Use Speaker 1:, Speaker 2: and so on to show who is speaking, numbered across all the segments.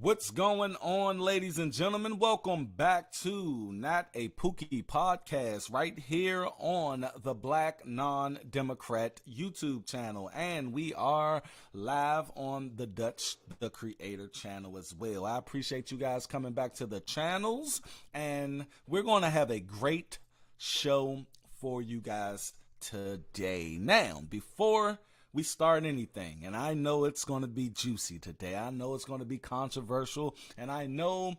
Speaker 1: What's going on, ladies and gentlemen? Welcome back to Not a POOKIE podcast right here on the Black Non-Democrat YouTube channel. And we are live on the Dutch the Creator channel as well. I appreciate you guys coming back to the channels, and we're going to have a great show for you guys today. Now, before we start anything, and I know it's going to be juicy today, I know it's going to be controversial, and I know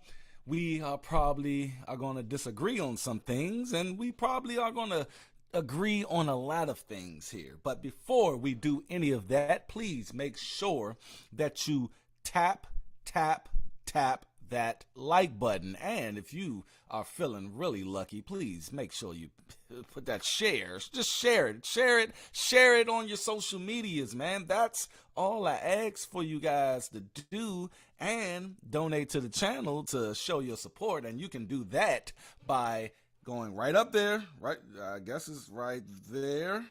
Speaker 1: we probably are going to disagree on some things, and we probably are going to agree on a lot of things here. But before we do any of that, please make sure that you tap that like button. And if you are feeling really lucky, please make sure you put that share. Just share it on your social medias, man. That's all I ask for you guys to do, and donate to the channel to show your support. And you can do that by going right up there, right? I guess it's right there.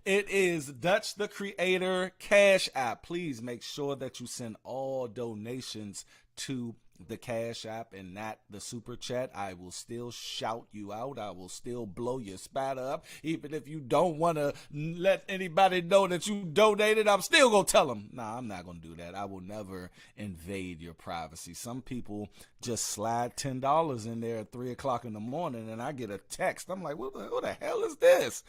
Speaker 1: It is Dutch the Creator Cash App. Please make sure that you send all donations to the Cash App and not the Super Chat. I will still shout you out. I will still blow your spot up. Even if you don't want to let anybody know that you donated, I'm still going to tell them. Nah, I'm not going to do that. I will never invade your privacy. Some people just slide $10 in there at 3 o'clock in the morning, and I get a text. I'm like, who the hell is this?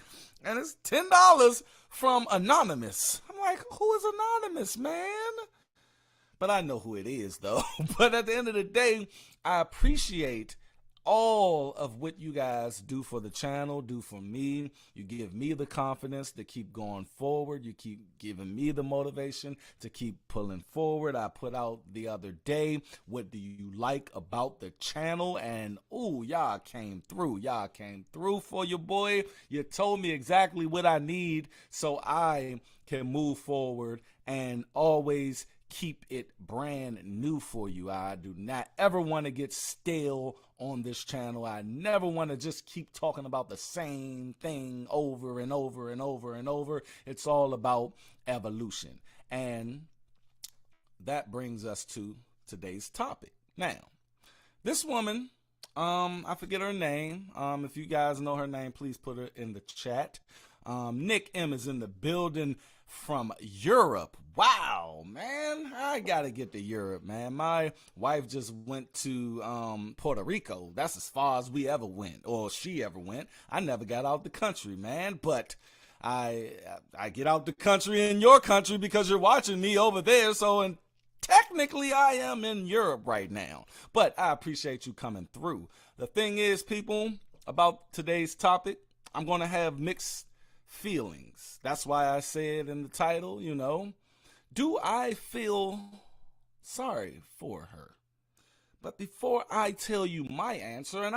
Speaker 1: And it's $10 from Anonymous. I'm like, who is Anonymous, man? But I know who it is, though. But at the end of the day, I appreciate all of what you guys do for the channel, do for me. You give me the confidence to keep going forward. You keep giving me the motivation to keep pulling forward. I put out the other day, what do you like about the channel? And ooh, y'all came through. Y'all came through for your boy. You told me exactly what I need so I can move forward and always keep it brand new for you. I do not ever want to get stale on this channel. I never want to just keep talking about the same thing over and over and over and over. It's all about evolution. And that brings us to today's topic. Now, this woman, I forget her name. If you guys know her name, please put her in the chat. Nick M is in the building from Europe. Wow, man, I gotta get to Europe, man. My wife just went to Puerto Rico. That's as far as we ever went, or she ever went. I never got out the country, man, but I get out the country in your country because you're watching me over there. So technically I am in Europe right now, but I appreciate you coming through. The thing is, people, about today's topic, I'm gonna have mixed feelings. That's why I said in the title, do I feel sorry for her? But before I tell you my answer, and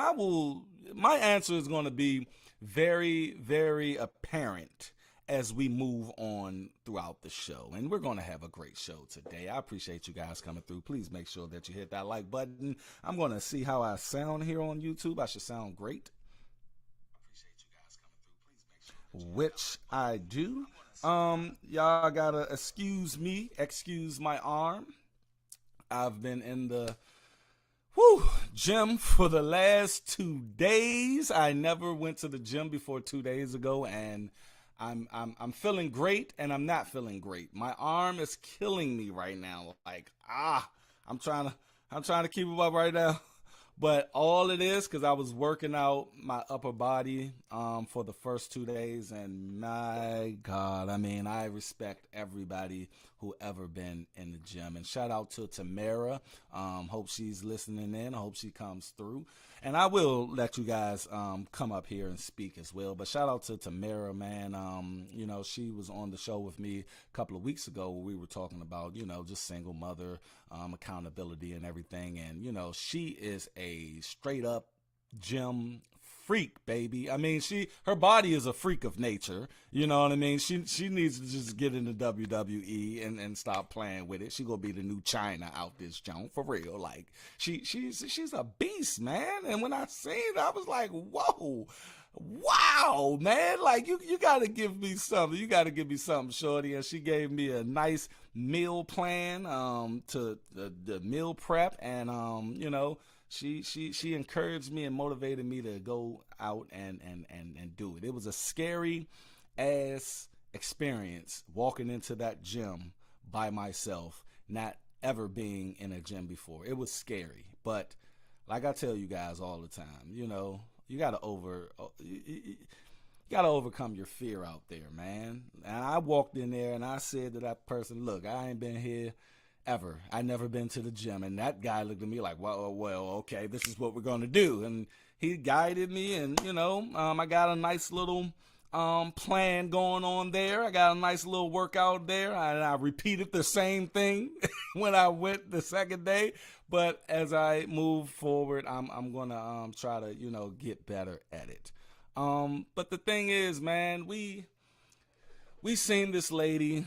Speaker 1: my answer is going to be very, very apparent as we move on throughout the show. And we're going to have a great show today. I appreciate you guys coming through. Please make sure that you hit that like button. I'm going to see how I sound here on YouTube. I should sound great, which I do. Y'all gotta excuse my arm. I've been in the gym for the last 2 days. I never went to the gym before 2 days ago, and I'm feeling great, and I'm not feeling great. My arm is killing me right now. Like, I'm trying to keep it up right now. But all it is, because I was working out my upper body for the first 2 days, and my God, I respect everybody who ever been in the gym. And shout out to Tamara. Hope she's listening in. I hope she comes through. And I will let you guys come up here and speak as well. But shout out to Tamara, man. She was on the show with me a couple of weeks ago where we were talking about, just single mother accountability and everything. And, she is a straight up gym freak, baby. Her body is a freak of nature. You know what I mean? She needs to just get into WWE and stop playing with it. She gonna be the new China out this junk for real. Like she's a beast, man. And when I seen it, I was like, whoa. Wow, man. Like, you got to give me something. You got to give me something, shorty. And she gave me a nice meal plan to the meal prep. And, she encouraged me and motivated me to go out and do it. It was a scary ass experience walking into that gym by myself, not ever being in a gym before. It was scary. But like I tell you guys all the time, you gotta overcome your fear out there, man. And I walked in there and I said to that person, look, I ain't been here ever. I never been to the gym. And that guy looked at me like, well, okay, this is what we're gonna do. And he guided me, and I got a nice little plan going on there. I got a nice little workout there, and I repeated the same thing when I went the second day. But as I move forward, I'm gonna try to get better at it. But the thing is, man, we seen this lady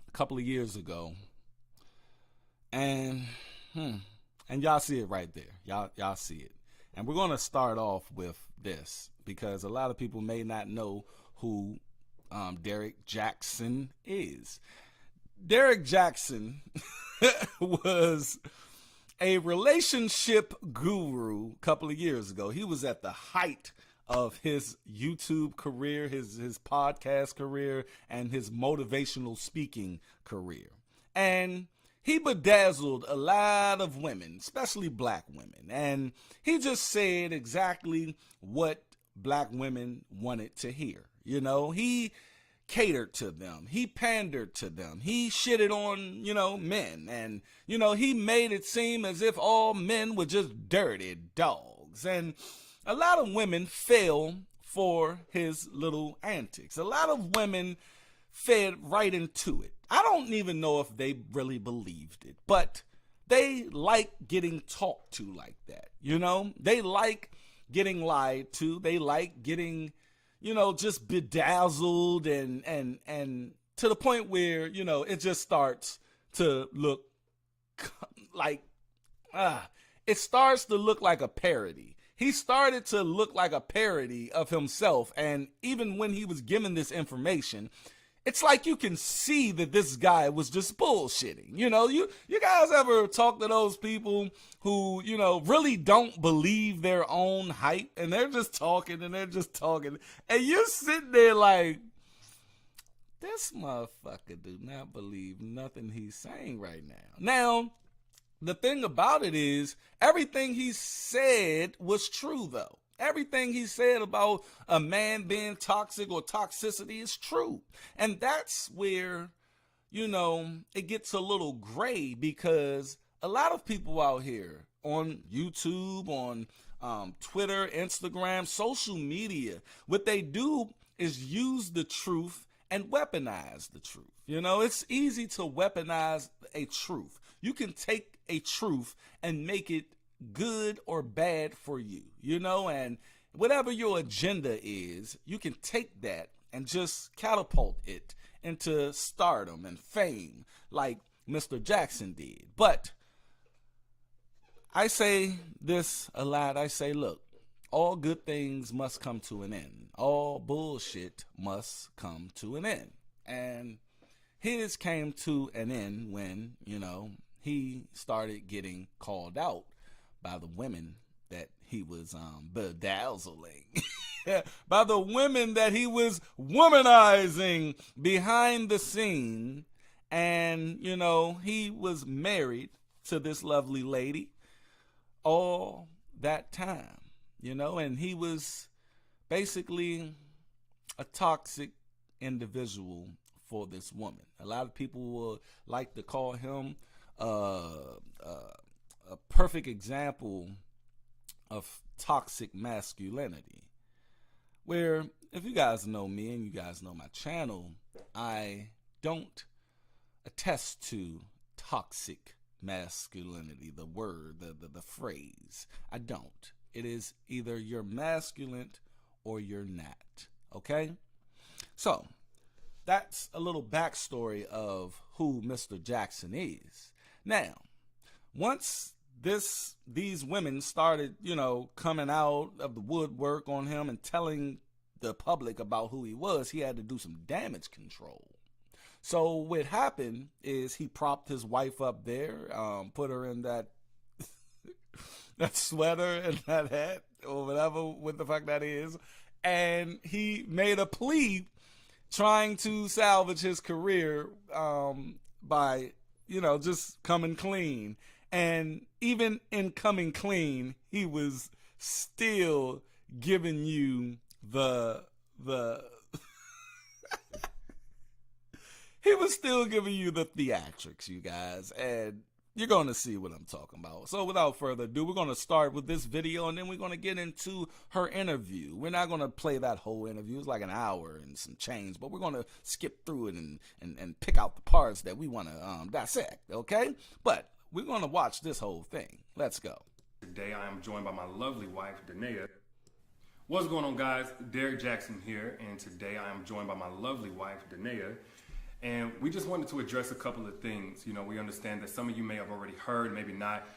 Speaker 1: a couple of years ago, and y'all see it right there. Y'all see it, and we're gonna start off with this because a lot of people may not know who Derrick Jaxn is. Derrick Jaxn was a relationship guru a couple of years ago. He was at the height of his YouTube career, his podcast career, and his motivational speaking career. And he bedazzled a lot of women, especially black women. And he just said exactly what black women wanted to hear. He catered to them. He pandered to them. He shitted on, men. And, he made it seem as if all men were just dirty dogs. And a lot of women fell for his little antics. A lot of women fed right into it. I don't even know if they really believed it, but they like getting talked to like that. They like getting lied to. They like getting just bedazzled and to the point where, it just starts to look like, it starts to look like a parody. He started to look like a parody of himself. And even when he was given this information, it's like you can see that this guy was just bullshitting. You guys ever talk to those people who, really don't believe their own hype, and they're just talking and they're just talking, and you're sitting there like, this motherfucker do not believe nothing he's saying right now. Now, the thing about it is, everything he said was true, though. Everything he said about a man being toxic or toxicity is true. And that's where, it gets a little gray, because a lot of people out here on YouTube, on Twitter, Instagram, social media, what they do is use the truth and weaponize the truth. It's easy to weaponize a truth. You can take a truth and make it good or bad for you, and whatever your agenda is, you can take that and just catapult it into stardom and fame like Mr. Jaxn did. But I say this a lot. I say, look, all good things must come to an end. All bullshit must come to an end. And his came to an end when, he started getting called out by the women that he was bedazzling, by the women that he was womanizing behind the scene. And, he was married to this lovely lady all that time, and he was basically a toxic individual for this woman. A lot of people will like to call him a perfect example of toxic masculinity, where, if you guys know me and you guys know my channel, I don't attest to toxic masculinity, the word, the phrase. I don't. It is either you're masculine or you're not. Okay? So, that's a little backstory of who Mr. Jaxn is. Now, once these women started, coming out of the woodwork on him and telling the public about who he was. He had to do some damage control. So what happened is he propped his wife up there, put her in that that sweater and that hat or whatever, what the fuck that is, and he made a plea trying to salvage his career by, just coming clean. And even in coming clean, he was still giving you the he was still giving you the theatrics, you guys, and you're going to see what I'm talking about. So without further ado, we're going to start with this video, and then we're going to get into her interview. We're not going to play that whole interview. It's like an hour and some change, but we're going to skip through it and pick out the parts that we want to dissect, okay? But we're going to watch this whole thing. Let's go.
Speaker 2: Today I am joined by my lovely wife, Danae. What's going on, guys? Derrick Jaxn here, and today I am joined by my lovely wife, Danae. And we just wanted to address a couple of things. We understand that some of you may have already heard, maybe not,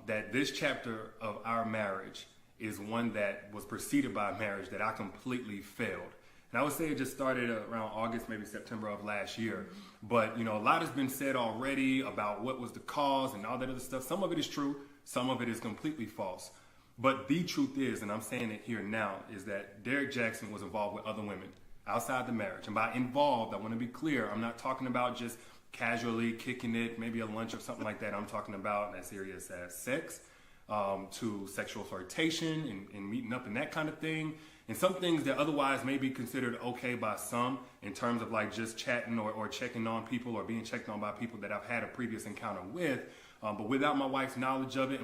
Speaker 2: that this chapter of our marriage is one that was preceded by a marriage that I completely failed. And I would say it just started around August, maybe September of last year. But, a lot has been said already about what was the cause and all that other stuff. Some of it is true. Some of it is completely false. But the truth is, and I'm saying it here now, is that Derrick Jaxn was involved with other women outside the marriage. And by involved, I want to be clear, I'm not talking about just casually kicking it, maybe a lunch or something like that. I'm talking about as serious as sex, to sexual flirtation and meeting up and that kind of thing. And some things that otherwise may be considered okay by some in terms of like just chatting or checking on people or being checked on by people that I've had a previous encounter with, but without my wife's knowledge of it.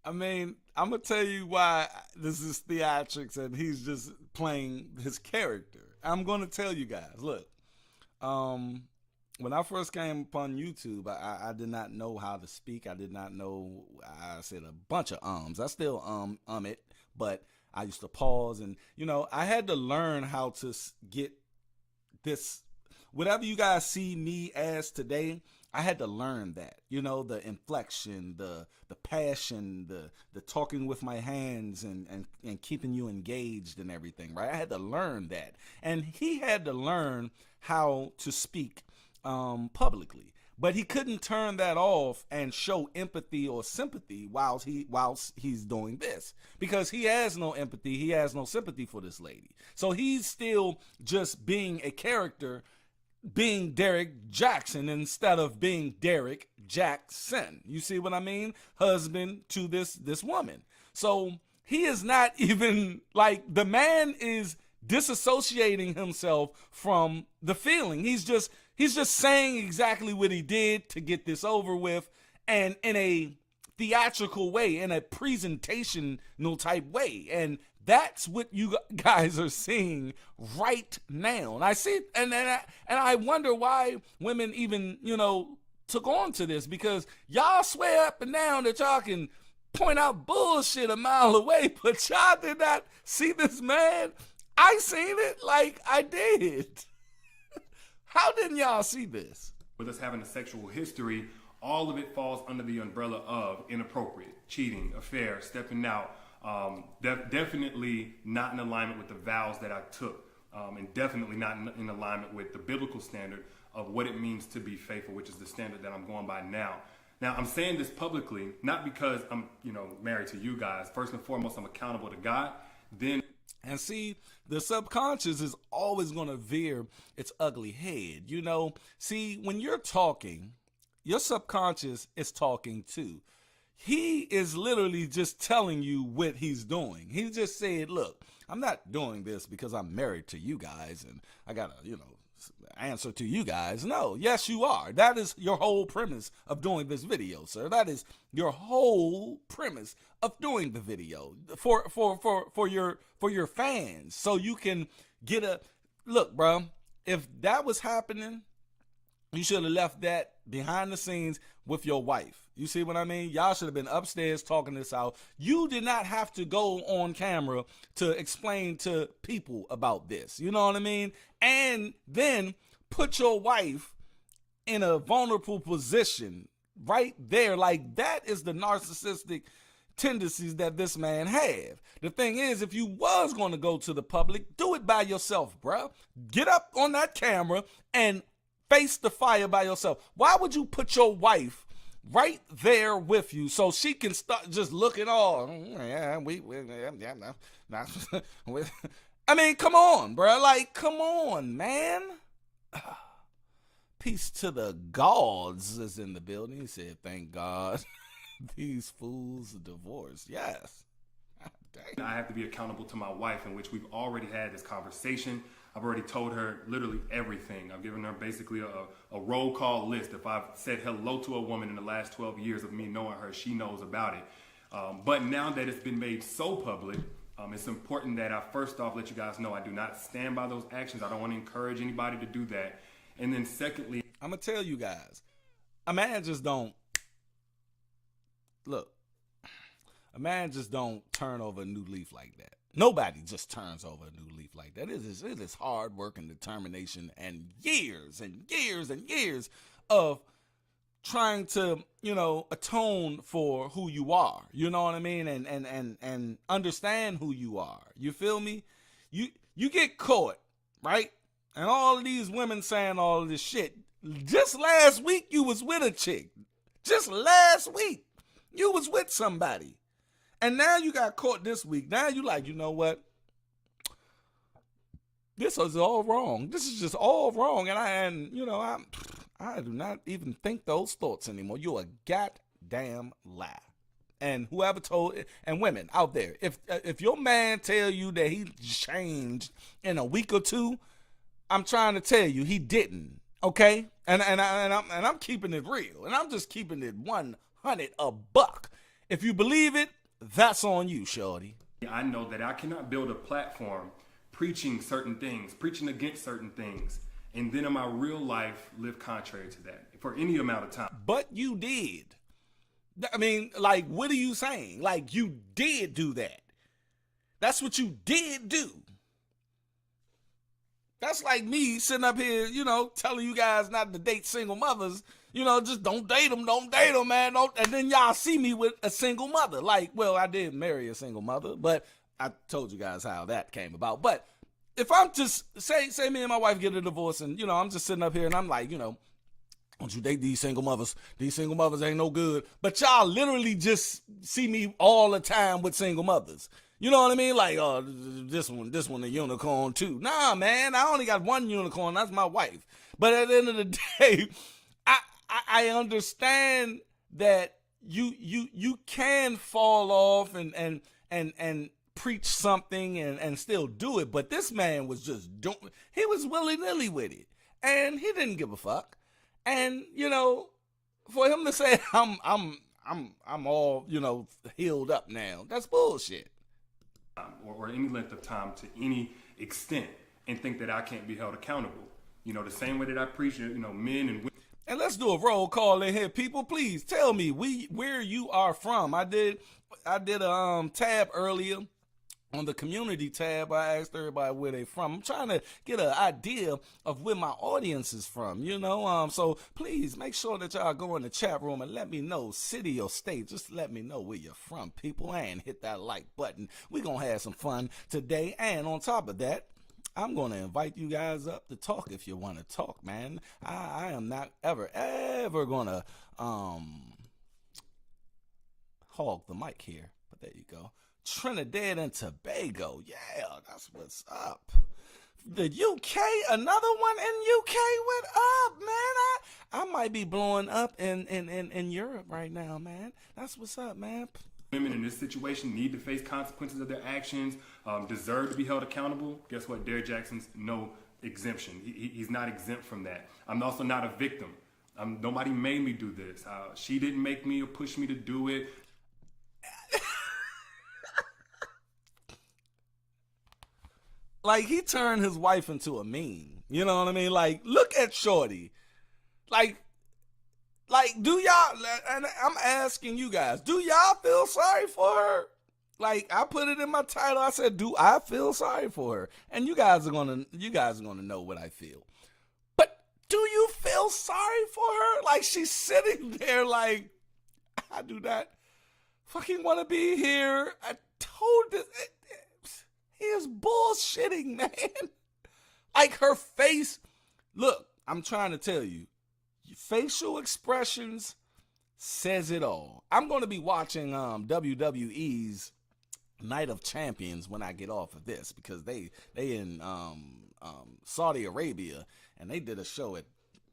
Speaker 1: I mean, I'm going to tell you why this is theatrics and he's just playing his character. I'm going to tell you guys, look, when I first came upon YouTube, I did not know how to speak. I did not know, I said a bunch of ums. I still it, but I used to pause and, I had to learn how to get this, whatever you guys see me as today, I had to learn that, the inflection, the passion, the talking with my hands and keeping you engaged and everything, right? I had to learn that. And he had to learn how to speak publicly. But he couldn't turn that off and show empathy or sympathy whilst he's doing this, because he has no empathy, he has no sympathy for this lady. So he's still just being a character, being Derrick Jaxn instead of being Derrick Jaxn. You see what I mean? Husband to this woman. So he is not even like, the man is disassociating himself from the feeling. He's just saying exactly what he did to get this over with, and in a theatrical way, in a presentational type way. And that's what you guys are seeing right now. And I see, and I wonder why women even, took on to this, because y'all swear up and down that y'all can point out bullshit a mile away, but y'all did not see this man. I seen it like I did. How didn't y'all see this?
Speaker 2: With us having a sexual history, all of it falls under the umbrella of inappropriate, cheating, affair, stepping out. Definitely not in alignment with the vows that I took, and definitely not in alignment with the biblical standard of what it means to be faithful, which is the standard that I'm going by now. Now, I'm saying this publicly, not because I'm, married to you guys. First and foremost, I'm accountable to God.
Speaker 1: And see, the subconscious is always going to veer its ugly head. See, when you're talking, your subconscious is talking too. He is literally just telling you what he's doing. He just said, look, I'm not doing this because I'm married to you guys and I got to, answer to you guys. No, yes, you are. That is your whole premise of doing this video, sir. That is your whole premise of doing the video for your fans, so you can get a look, bro. If that was happening, you should have left that behind the scenes with your wife. You see what I mean? Y'all should have been upstairs talking this out. You did not have to go on camera to explain to people about this. You know what I mean? And then put your wife in a vulnerable position right there. Like, that is the narcissistic tendencies that this man have. The thing is, if you was going to go to the public, do it by yourself, bruh. Get up on that camera and face the fire by yourself. Why would you put your wife right there with you so she can start just looking all, I mean, come on, bruh. Like, come on, man. Peace to the gods is in the building. He said, thank God. These fools are divorced. Yes. Dang.
Speaker 2: I have to be accountable to my wife, in which we've already had this conversation. I've already told her literally everything. I've given her basically a roll call list. If I've said hello to a woman in the last 12 years of me knowing her, she knows about it. But now that it's been made so public, it's important that I first off let you guys know I do not stand by those actions. I don't want to encourage anybody to do that. And then secondly,
Speaker 1: I'm going to tell you guys, a man just don't turn over a new leaf like that. Nobody just turns over a new leaf like that. It is hard work and determination and years and years and years of trying to, atone for who you are. You know what I mean? And understand who you are. You feel me? You get caught, right? And all of these women saying all of this shit. Just last week you was with a chick. Just last week you was with somebody. And now you got caught this week. Now you like, you know what? This is all wrong. This is just all wrong. And I do not even think those thoughts anymore. You're a goddamn lie. And whoever told, and women out there, if your man tell you that he changed in a week or two, I'm trying to tell you he didn't. Okay? And I'm keeping it real. And I'm just keeping it 100 a buck. If you believe it, that's on you, shorty.
Speaker 2: I know that I cannot build a platform preaching certain things, preaching against certain things, and then in my real life live contrary to that for any amount of time.
Speaker 1: But you did. I mean, like, what are you saying? Like, you did do that. That's what you did do. That's like me sitting up here, telling you guys not to date single mothers. Just don't date them, man. And then y'all see me with a single mother. Like, well, I did marry a single mother, but I told you guys how that came about. But if I'm just, say me and my wife get a divorce and, I'm just sitting up here and I'm like, don't you date these single mothers? These single mothers ain't no good. But y'all literally just see me all the time with single mothers. You know what I mean? Like, oh, this one a unicorn too. Nah, man, I only got one unicorn. That's my wife. But at the end of the day, I understand that you can fall off and preach something and still do it, but this man was just he was willy-nilly with it, and he didn't give a fuck. And for him to say I'm all healed up now, that's bullshit.
Speaker 2: Or any length of time to any extent, and think that I can't be held accountable. The same way that I preach, men and women.
Speaker 1: And let's do a roll call in here, people. Please tell me where you are from. I did a tab earlier on the community tab. I asked everybody where they from. I'm trying to get an idea of where my audience is from. So please make sure that y'all go in the chat room and let me know city or state. Just let me know where you're from, people, and hit that like button. We're gonna have some fun today. And on top of that, I'm going to invite you guys up to talk if you want to talk, man. I am not ever going to hog the mic here. But there you go. Trinidad and Tobago. Yeah, that's what's up. The UK, another one in UK. What up, man? I might be blowing up in Europe right now, man. That's what's up, man.
Speaker 2: Women in this situation need to face consequences of their actions, deserve to be held accountable. Guess what? Derrick Jaxn's no exemption. He's not exempt from that. I'm also not a victim. Nobody made me do this. She didn't make me or push me to do it.
Speaker 1: Like, he turned his wife into a meme. You know what I mean? Like, look at Shorty. Like, do y'all, and I'm asking you guys, do y'all feel sorry for her? Like, I put it in my title. I said, do I feel sorry for her? And you guys are gonna know what I feel. But do you feel sorry for her? Like, she's sitting there like, I do not fucking want to be here. I told this. He is bullshitting, man. Like, her face. Look, I'm trying to tell you. Facial expressions says it all. I'm going to be watching WWE's Night of Champions when I get off of this, because they in Saudi Arabia, and they did a show at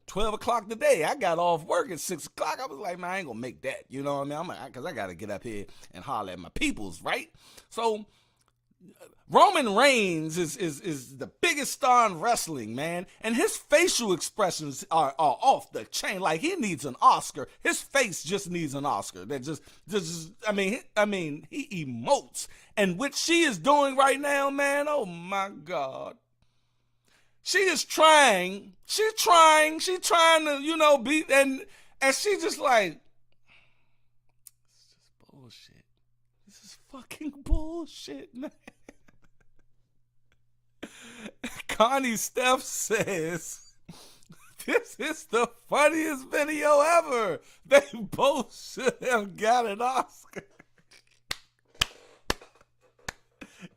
Speaker 1: 12 o'clock today. I got off work at 6 o'clock. I was like, man, I ain't gonna make that. You know what I mean? Because I got to get up here and holler at my peoples, right? So Roman Reigns is the biggest star in wrestling, man, and his facial expressions are off the chain. Like, he needs an Oscar. His face just needs an Oscar. That just I mean, he emotes, and what she is doing right now, man. Oh my God, she is trying. She's trying to, you know, be, and she just like, it's just bullshit. This is fucking bullshit, man. Connie Steph says, this is the funniest video ever. They both should have got an Oscar.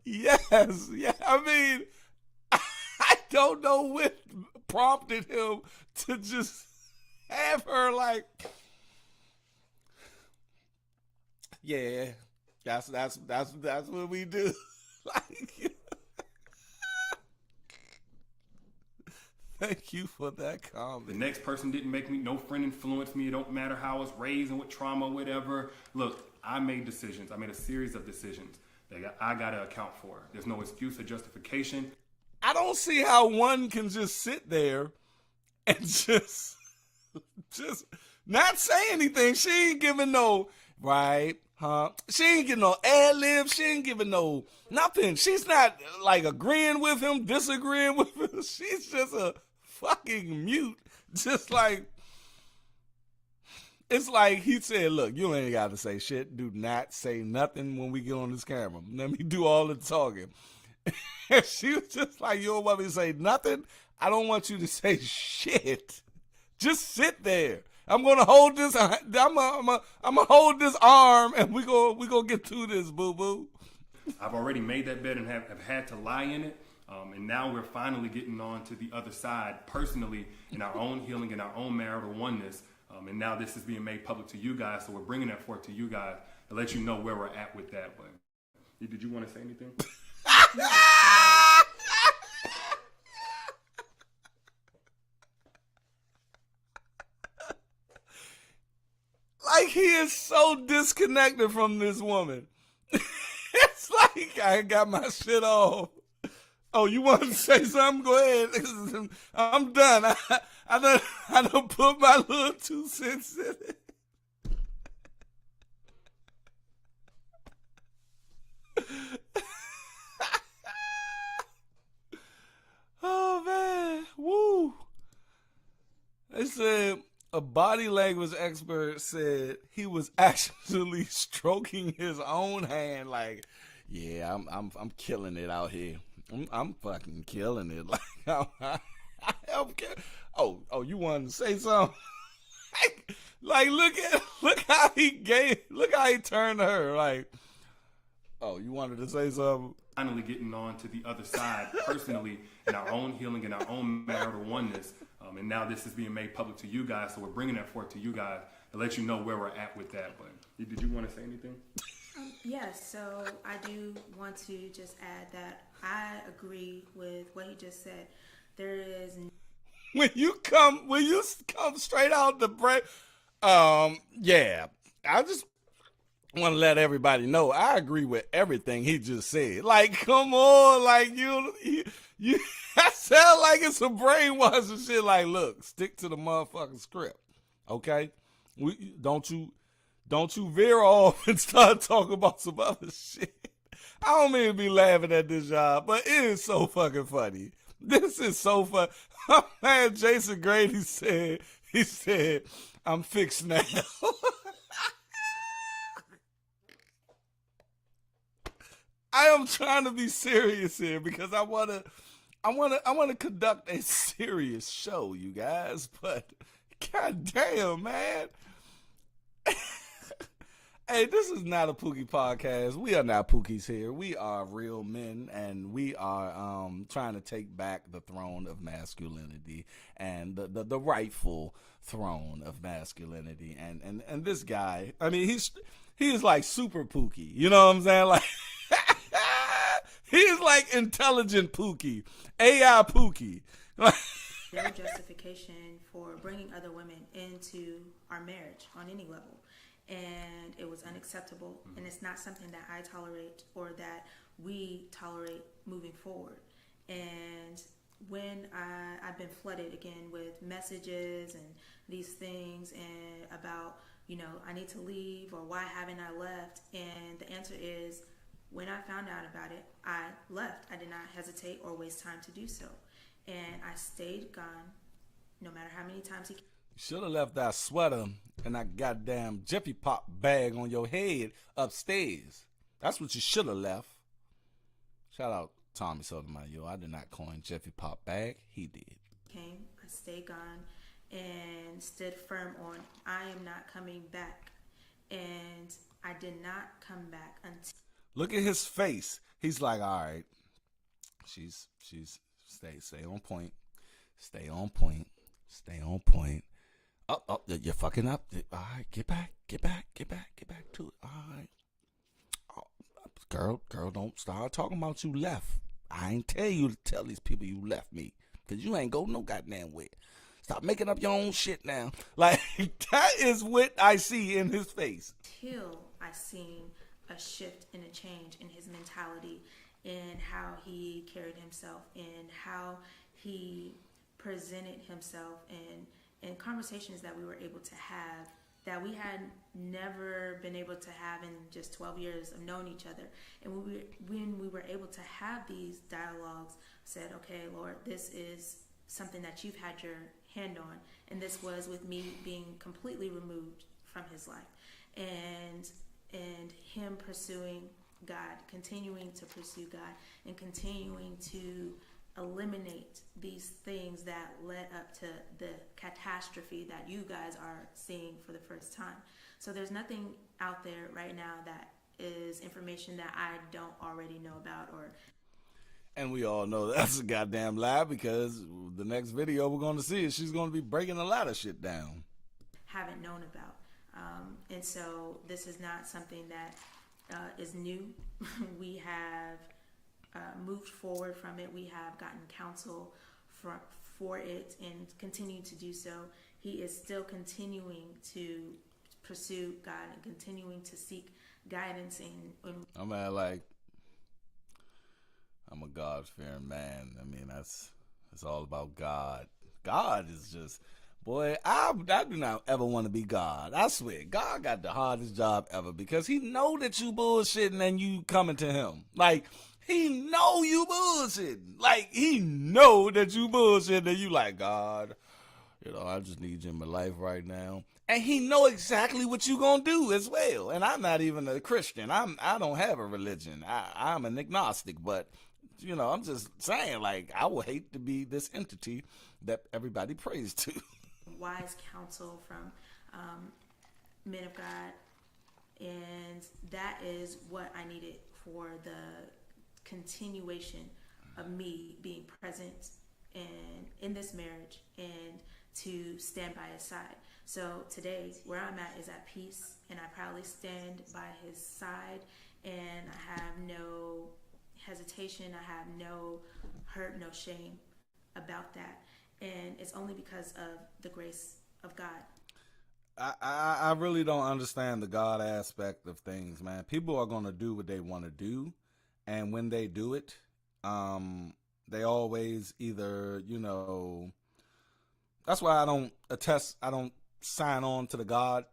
Speaker 1: Yes, yeah. I mean, I don't know what prompted him to just have her like, yeah, that's what we do. Like, thank you for that comment.
Speaker 2: The next person didn't make me, no friend influenced me. It don't matter how I was raised and what trauma, whatever. Look, I made decisions. I made a series of decisions that I got to account for. There's no excuse or justification.
Speaker 1: I don't see how one can just sit there and just not say anything. She ain't giving no, right, huh? She ain't giving no ad-libs. She ain't giving no nothing. She's not like agreeing with him, disagreeing with him. She's just a fucking mute. Just like, it's like he said, look, you ain't got to say shit. Do not say nothing when we get on this camera. Let me do all the talking. And she was just like, you don't want me to say nothing? I don't want you to say shit. Just sit there. I'm gonna hold this. I'm gonna hold this arm, and we gonna get through this, boo boo.
Speaker 2: I've already made that bed and have had to lie in it, and now we're finally getting on to the other side, personally, in our own healing, in our own marital oneness. And now this is being made public to you guys, so we're bringing that forth to you guys to let you know where we're at with that. But did you want to say anything?
Speaker 1: Like, he is so disconnected from this woman. It's like, I got my shit off. Oh, you want to say something? Go ahead. I'm done. I done put my little 2 cents in it. Oh, man. Woo. They said a body language expert said he was actually stroking his own hand like, yeah, I'm killing it out here. I'm fucking killing it. Like, oh, you wanted to say something? Like, look how he turned to her. Like, oh, you wanted to say something?
Speaker 2: Finally getting on to the other side, personally, in our own healing, in our own marital oneness. And now this is being made public to you guys, so we're bringing that forth to you guys to let you know where we're at with that. But did you want to say anything?
Speaker 3: Yes, so I do want to just add that I agree with what he just said. There is
Speaker 1: when you come straight out the break. Yeah, I just want to let everybody know I agree with everything he just said. Like, come on, like you that sound like it's a brainwash and shit. Like, look, stick to the motherfucking script, okay? Don't you veer off and start talking about some other shit. I don't mean to be laughing at this job, but it is so fucking funny. This is so fun. Man, Jason Grady said, I'm fixed now. I am trying to be serious here because I want to I wanna conduct a serious show, you guys, but god damn, man. Hey, this is not a Pookie podcast. We are not Pookies here. We are real men, and we are trying to take back the throne of masculinity and the rightful throne of masculinity. And this guy, I mean, he is like super Pookie. You know what I'm saying? Like he's like intelligent Pookie, AI Pookie.
Speaker 3: Their justification for bringing other women into our marriage on any level. And it was unacceptable, and it's not something that I tolerate or that we tolerate moving forward. And when I've been flooded again with messages and these things and about, I need to leave or why haven't I left? And the answer is, when I found out about it, I left. I did not hesitate or waste time to do so. And I stayed gone no matter how many times he came.
Speaker 1: Should have left that sweater and that goddamn Jiffy Pop bag on your head upstairs. That's what you should have left. Shout out Tommy Sotomayor. I did not coin Jiffy Pop bag. He did.
Speaker 3: I stayed gone and stood firm on I am not coming back. And I did not come back until.
Speaker 1: Look at his face. He's like, all right. She's stay on point. Stay on point. Stay on point. Oh, you're fucking up. All right, get back to it. All right. Oh, girl, don't start talking about you left. I ain't tell you to tell these people you left me, because you ain't go no goddamn way. Stop making up your own shit now. Like, that is what I see in his face.
Speaker 3: Till I seen a shift and a change in his mentality, in how he carried himself, in how he presented himself, and conversations that we were able to have that we had never been able to have in just 12 years of knowing each other. And when we were able to have these dialogues, said, okay, Lord, this is something that you've had your hand on. And this was with me being completely removed from his life. And him pursuing God, continuing to pursue God, and continuing to eliminate these things that led up to the catastrophe that you guys are seeing for the first time. So there's nothing out there right now that is information that I don't already know about.
Speaker 1: And we all know that's a goddamn lie, because the next video we're going to see is she's going to be breaking a lot of shit down.
Speaker 3: Haven't known about. And so this is not something that is new. We have moved forward from it. We have gotten counsel for it and continue to do so. He is still continuing to pursue God and continuing to seek guidance.
Speaker 1: I'm like, I'm a God-fearing man. I mean, it's all about God. God is just, boy, I do not ever want to be God. I swear, God got the hardest job ever, because he know that you bullshitting and you coming to him. Like, he know you bullshitting. Like, he know that you bullshitting, and you like, God, I just need you in my life right now. And he know exactly what you gonna do as well. And I'm not even a Christian. I don't have a religion. I'm an agnostic. But, I'm just saying, like, I would hate to be this entity that everybody prays to.
Speaker 3: Wise counsel from men of God. And that is what I needed for the continuation of me being present and in this marriage, and to stand by his side. So today, where I'm at is at peace, and I proudly stand by his side, and I have no hesitation, I have no hurt, no shame about that. And it's only because of the grace of God.
Speaker 1: I really don't understand the God aspect of things, man. People are going to do what they want to do. And when they do it, they always either, that's why I don't sign on to the God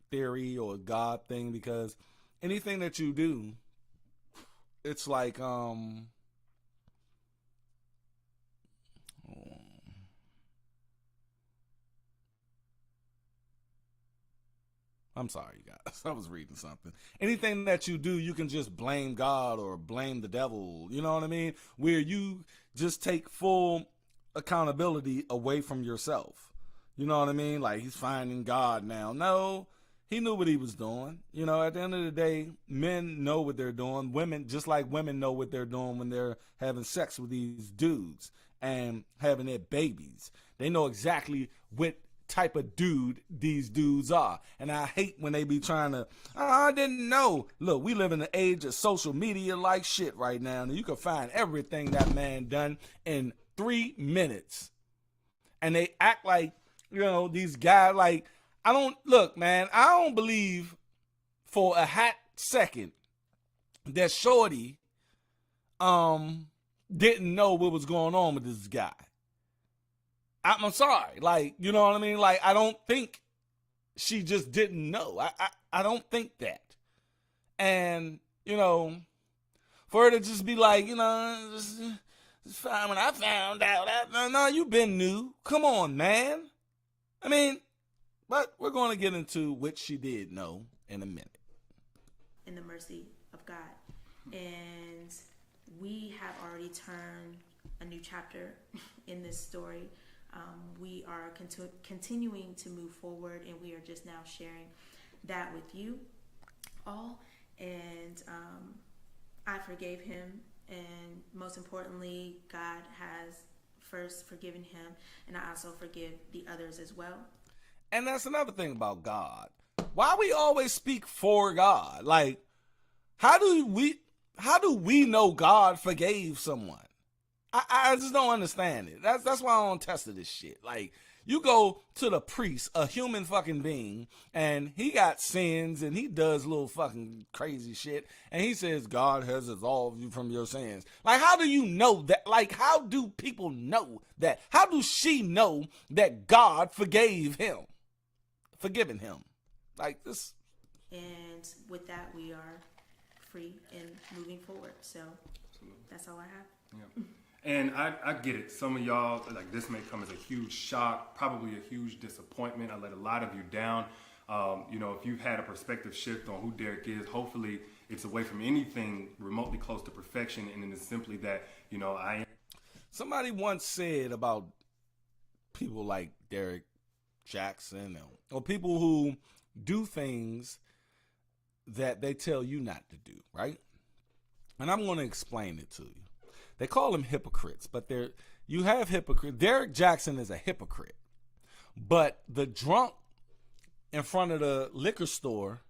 Speaker 1: theory or God thing, because anything that you do, it's like, I'm sorry, you guys. I was reading something. Anything that you do, you can just blame God or blame the devil. You know what I mean? Where you just take full accountability away from yourself. You know what I mean? Like, he's finding God now. No, he knew what he was doing. You know, at the end of the day, men know what they're doing. Women, just like women know what they're doing when they're having sex with these dudes and having their babies. They know exactly what type of dude these dudes are. And I hate when they be trying to, oh, I didn't know. Look, we live in the age of social media like shit right now, and you can find everything that man done in 3 minutes. And they act like, you know, these guys, like, I don't believe for a hot second that Shorty didn't know what was going on with this guy. I'm sorry. Like, you know what I mean? Like, I don't think she just didn't know. I don't think that. And, you know, for her to just be like, you know, it's fine when I found out. No, you been new. Come on, man. I mean, but we're going to get into what she did know in a minute.
Speaker 3: In the mercy of God. And we have already turned a new chapter in this story. We are continuing to move forward, and we are just now sharing that with you all. And I forgave him, and most importantly, God has first forgiven him, and I also forgive the others as well.
Speaker 1: And that's another thing about God. Why we always speak for God? Like, how do we know God forgave someone? I just don't understand it. That's why I don't test this shit. Like, you go to the priest, a human fucking being, and he got sins and he does little fucking crazy shit, and he says God has absolved you from your sins. Like, how do you know that? Like, how do people know that? How do she know that God forgiven him? Like this.
Speaker 3: And with that, we are free and moving forward. So that's all I have.
Speaker 2: Yeah. And I get it. Some of y'all, like, this may come as a huge shock, probably a huge disappointment. I let a lot of you down. You know, if you've had a perspective shift on who Derrick is, hopefully it's away from anything remotely close to perfection. And it's simply that, you know,
Speaker 1: Somebody once said about people like Derrick, Jaxn, or people who do things that they tell you not to do, right? And I'm going to explain it to you. They call them hypocrites, but you have hypocrite. Derrick Jaxn is a hypocrite, but the drunk in front of the liquor store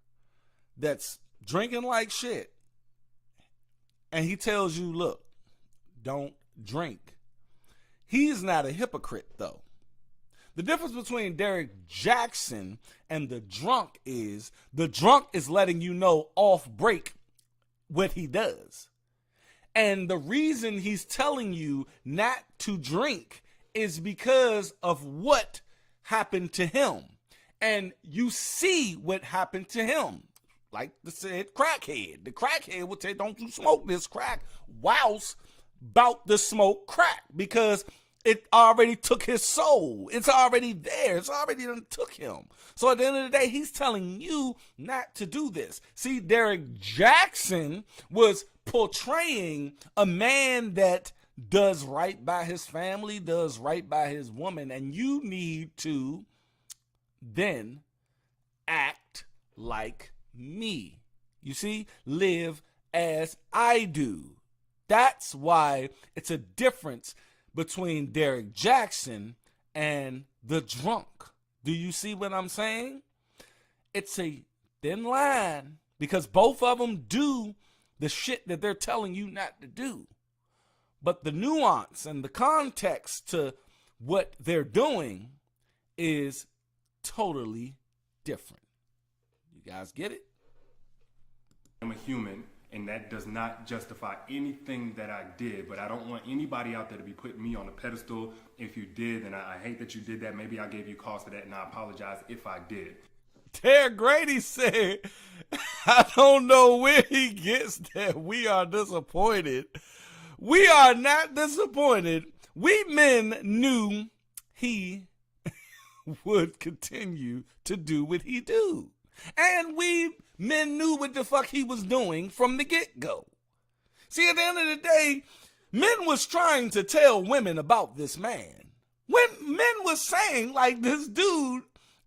Speaker 1: that's drinking like shit, and he tells you, look, don't drink. He's not a hypocrite, though. The difference between Derrick Jaxn and the drunk is letting you know off break what he does. And the reason he's telling you not to drink is because of what happened to him. And you see what happened to him. Like the said crackhead. The crackhead would say, don't you smoke this crack whilst about to smoke crack, because it already took his soul. It's already there. It's already done took him. So at the end of the day, he's telling you not to do this. See, Derrick Jaxn was portraying a man that does right by his family, does right by his woman, and you need to then act like me. You see, live as I do. That's why it's a difference between Derrick Jaxn and the drunk. Do you see what I'm saying? It's a thin line, because both of them do the shit that they're telling you not to do. But the nuance and the context to what they're doing is totally different. You guys get it?
Speaker 2: I'm a human, and that does not justify anything that I did, but I don't want anybody out there to be putting me on a pedestal. If you did, then I hate that you did that. Maybe I gave you cause for that, and I apologize if I did.
Speaker 1: Terry Grady said, I don't know where he gets that we are disappointed. We are not disappointed. We men knew he would continue to do what he do. And we men knew what the fuck he was doing from the get-go. See, at the end of the day, men was trying to tell women about this man. When men was saying, like, this dude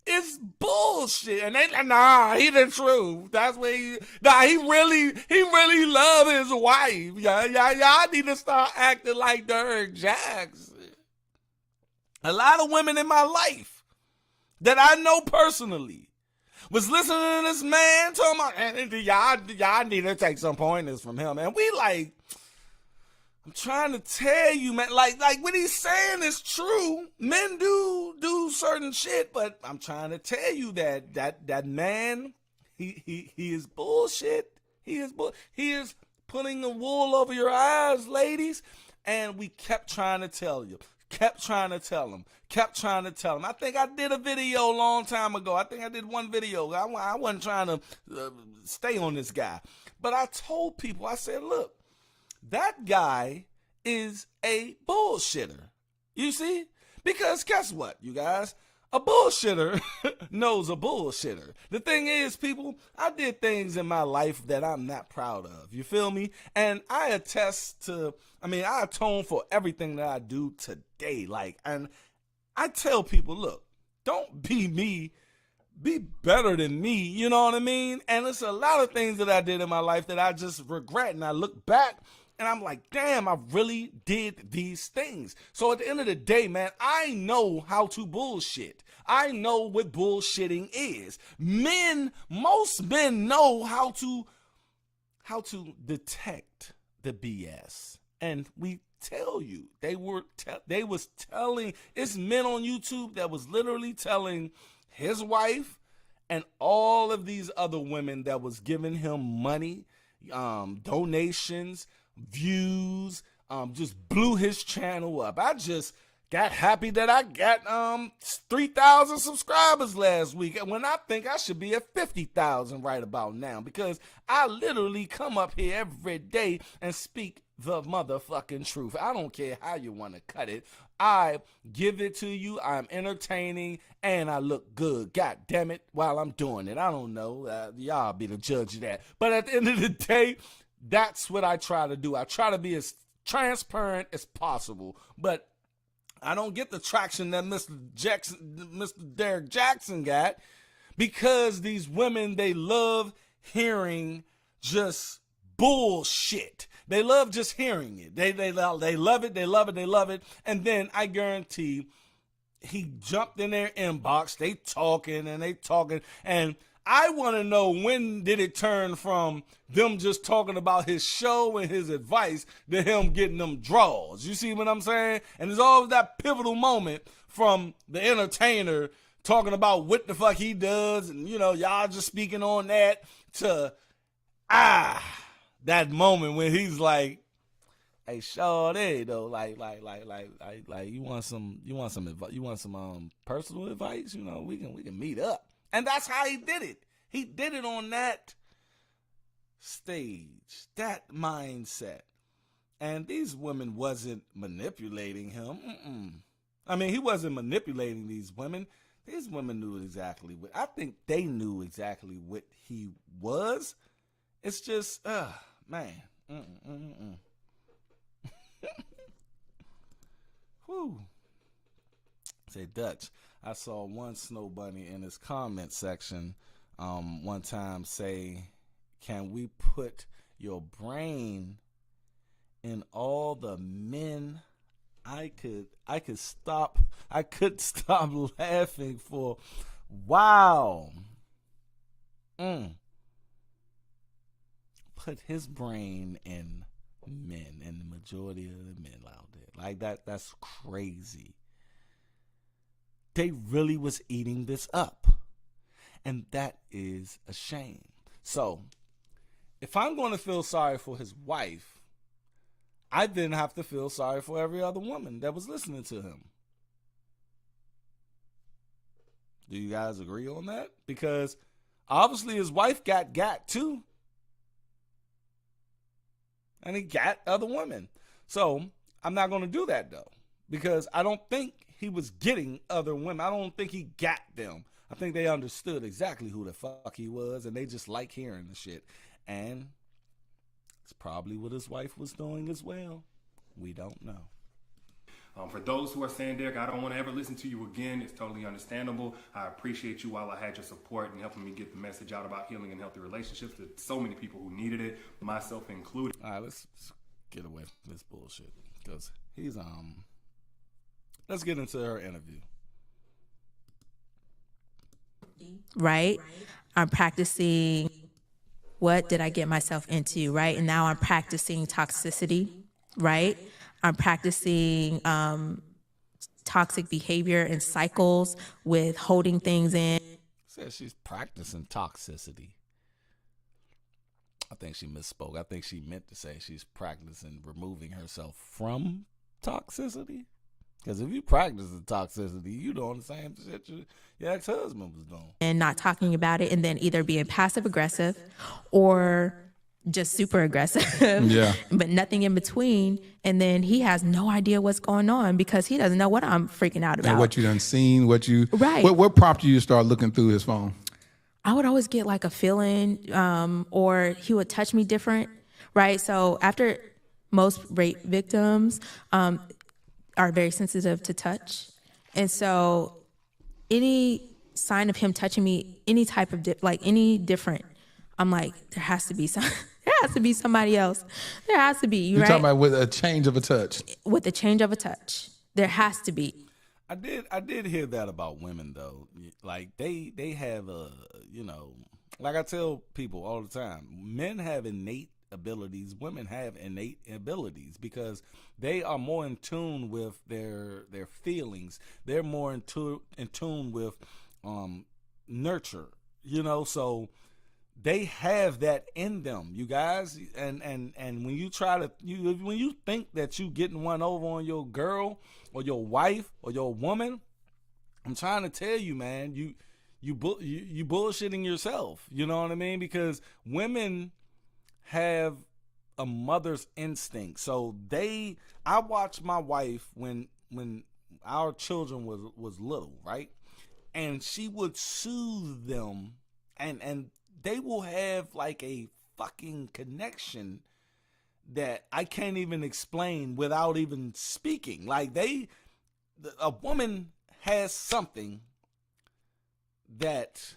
Speaker 1: is bullshit. And they like, nah, he the truth. That's what he really love his wife. Y'all need to start acting like Derrick Jaxn. A lot of women in my life that I know personally was listening to this man talking about, y'all need to take some pointers from him. And we like, I'm trying to tell you, man, like what he's saying is true. Men do certain shit, but I'm trying to tell you that man, he is bullshit. He is putting the wool over your eyes, ladies. And we kept trying to tell you. Kept trying to tell him. I think I did a video a long time ago. I think I did one video. I wasn't trying to stay on this guy. But I told people, I said, look, that guy is a bullshitter. You see? Because guess what, you guys? A bullshitter knows a bullshitter. The thing is, people, I did things in my life that I'm not proud of. You feel me? And I atone for everything that I do today. And I tell people, look, don't be me. Be better than me. You know what I mean? And it's a lot of things that I did in my life that I just regret. And I look back and I'm like, damn, I really did these things. So at the end of the day, man, I know how to bullshit. I know what bullshitting is. Most men know how to detect the BS. And we tell you, they was telling, it's men on YouTube that was literally telling his wife and all of these other women that was giving him money, donations, views, just blew his channel up. I just got happy that I got 3,000 subscribers last week when I think I should be at 50,000 right about now, because I literally come up here every day and speak the motherfucking truth. I don't care how you want to cut it. I give it to you. I'm entertaining and I look good. God damn it, while I'm doing it. I don't know. Y'all be the judge of that. But at the end of the day, that's what I try to do. I try to be as transparent as possible. But I don't get the traction that Mr. Derrick Jaxn got, because these women, they love hearing just bullshit. They love just hearing it. They love it. And then I guarantee he jumped in their inbox. They talking. And I want to know, when did it turn from them just talking about his show and his advice to him getting them draws? You see what I'm saying? And there's always that pivotal moment from the entertainer talking about what the fuck he does, and y'all just speaking on that, to that moment when he's like, "Hey, Shawty, though, like, you want some advice? You want some personal advice? We can meet up." And that's how he did it. He did it on that stage, that mindset. And these women wasn't manipulating him. I mean, he wasn't manipulating these women. These women knew exactly what, I think they knew exactly what he was. It's just, man. Whew. Say, Dutch, I saw one snow bunny in his comment section one time say, "Can we put your brain in all the men?" I could stop laughing for, wow. Put his brain in men, and the majority of the men out there. Like that's crazy. They really was eating this up. And that is a shame. So, if I'm going to feel sorry for his wife, I then have to feel sorry for every other woman that was listening to him. Do you guys agree on that? Because obviously his wife got too. And he got other women. So, I'm not going to do that though. Because I don't think he was getting other women. I don't think he got them. I think they understood exactly who the fuck he was, and they just like hearing the shit. And it's probably what his wife was doing as well. We don't know.
Speaker 2: For those who are saying, Derrick, I don't want to ever listen to you again, it's totally understandable. I appreciate you while I had your support and helping me get the message out about healing and healthy relationships to so many people who needed it, myself included.
Speaker 1: All right, let's get away from this bullshit, because he's let's get into her interview.
Speaker 4: Right? I'm practicing what did I get myself into, right? And now I'm practicing toxicity, right? I'm practicing toxic behavior and cycles with holding things in.
Speaker 1: Says she's practicing toxicity. I think she misspoke. I think she meant to say she's practicing removing herself from toxicity. Because if you practice the toxicity, you doing the same shit your ex-husband was doing.
Speaker 4: And not talking about it, and then either being passive aggressive or just super aggressive,
Speaker 5: Yeah.
Speaker 4: but nothing in between. And then he has no idea what's going on because he doesn't know what I'm freaking out about.
Speaker 5: And what you done seen,
Speaker 4: Right.
Speaker 5: What prompted you to start looking through his phone?
Speaker 4: I would always get like a feeling, or he would touch me different, right? So after most rape victims are very sensitive to touch. And so any sign of him touching me, any type of, any different, I'm like, there has to be somebody else. There has to be,
Speaker 5: You're
Speaker 4: right?
Speaker 5: talking about with a change of a touch.
Speaker 4: With a change of a touch. There has to be.
Speaker 1: I did hear that about women though. Like they have like I tell people all the time, men have innate abilities, women have innate abilities because they are more in tune with their feelings. They're more in tune with nurture, so they have that in them, you guys. And when you when you think that you getting one over on your girl or your wife or your woman, I'm trying to tell you, man, you bullshitting yourself. You know what I mean? Because women have a mother's instinct. So I watched my wife when our children was little, right? And she would soothe them, and they will have like a fucking connection that I can't even explain without even speaking. Like a woman has something that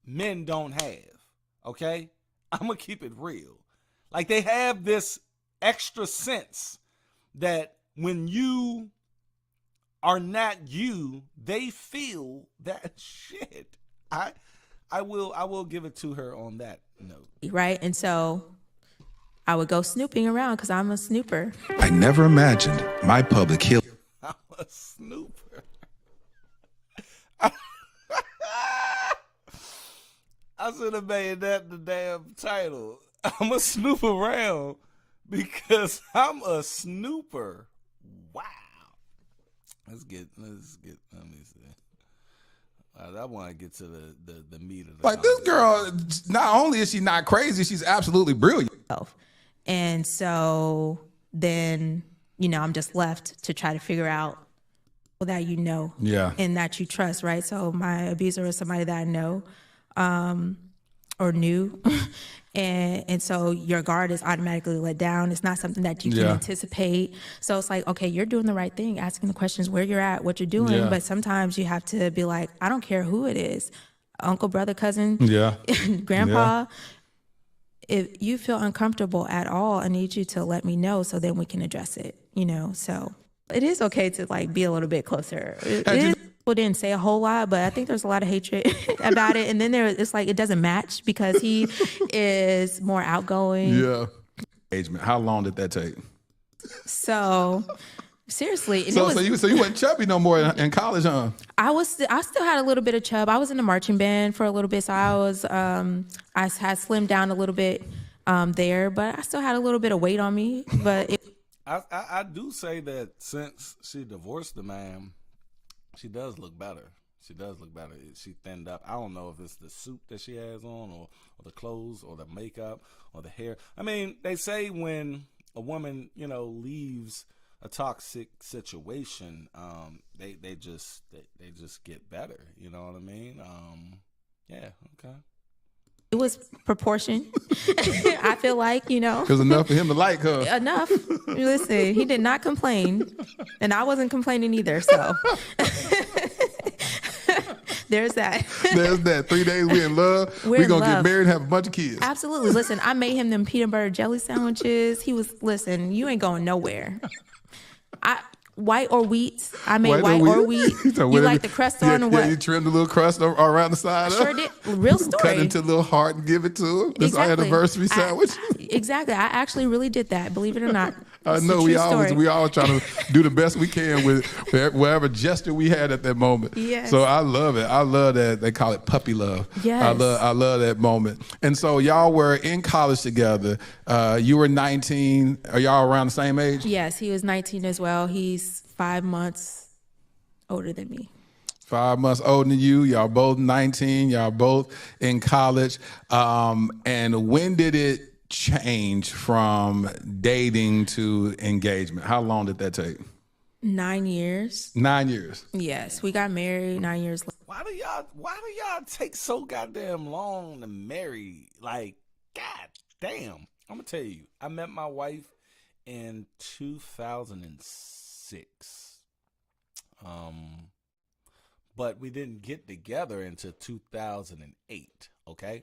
Speaker 1: men don't have. Okay? I'm gonna keep it real. Like they have this extra sense that when you are not you, they feel that shit. I will give it to her on that note.
Speaker 4: Right? And so I would go snooping around because I'm a snooper.
Speaker 6: I never imagined my public healing.
Speaker 1: I'm a snooper. I should have made that the damn title. I'm a snoop around because I'm a snooper. Wow. Let me see. I want to get to the meat of the
Speaker 5: Like this girl, not only is she not crazy, she's absolutely brilliant.
Speaker 4: And so then, I'm just left to try to figure out that
Speaker 5: Yeah.
Speaker 4: and that you trust, right? So my abuser is somebody that I know or knew. And so your guard is automatically let down. It's not something that you can anticipate. So it's like, okay, you're doing the right thing, asking the questions where you're at, what you're doing.
Speaker 5: Yeah.
Speaker 4: But sometimes you have to be like, I don't care who it is, uncle, brother, cousin, grandpa. If you feel uncomfortable at all, I need you to let me know so then we can address it, So it is okay to like be a little bit closer. People didn't say a whole lot, but I think there's a lot of hatred about it. And then it's like it doesn't match because he is more outgoing.
Speaker 5: Yeah. Engagement. How long did that take?
Speaker 4: So seriously, and
Speaker 5: So you weren't chubby no more in college, huh?
Speaker 4: I still had a little bit of chub. I was in the marching band for a little bit, so I had slimmed down a little bit there, but I still had a little bit of weight on me. But
Speaker 1: I do say that since she divorced the man, she does look better. She does look better. She thinned up. I don't know if it's the suit that she has on or the clothes or the makeup or the hair. I mean, they say when a woman, leaves a toxic situation, they just get better. You know what I mean? Yeah. Okay.
Speaker 4: It was proportion. I feel like, you know.
Speaker 5: It was enough for him to like her.
Speaker 4: Enough. Listen, he did not complain, and I wasn't complaining either. So there's that.
Speaker 5: There's that. 3 days we in love.
Speaker 4: We're
Speaker 5: going to
Speaker 4: in
Speaker 5: get
Speaker 4: love.
Speaker 5: married and have a bunch of kids.
Speaker 4: Absolutely. Listen, I made him them peanut butter jelly sandwiches. He was, listen, you ain't going nowhere. White or wheat. I made white or wheat. You like the crust on or what?
Speaker 5: Yeah, you trimmed a little crust around the side.
Speaker 4: Sure did. Real story.
Speaker 5: Cut into a little heart and give it to him. That's our anniversary sandwich.
Speaker 4: Exactly. I actually really did that, believe it or not.
Speaker 5: I know we all try to do the best we can with whatever gesture we had at that moment.
Speaker 4: Yes.
Speaker 5: So I love it. I love that they call it puppy love.
Speaker 4: Yes.
Speaker 5: I love that moment. And so y'all were in college together. You were 19. Are y'all around the same age?
Speaker 4: Yes, he was 19 as well. He's 5 months older than me.
Speaker 5: 5 months older than you. Y'all both 19. Y'all both in college. And when did it change from dating to engagement? How long did that take?
Speaker 4: 9 years.
Speaker 5: 9 years.
Speaker 4: Yes, we got married 9 years later.
Speaker 1: Why do y'all take so goddamn long to marry? Like, god damn. I'm gonna tell you, I met my wife in 2006. But we didn't get together until 2008, okay?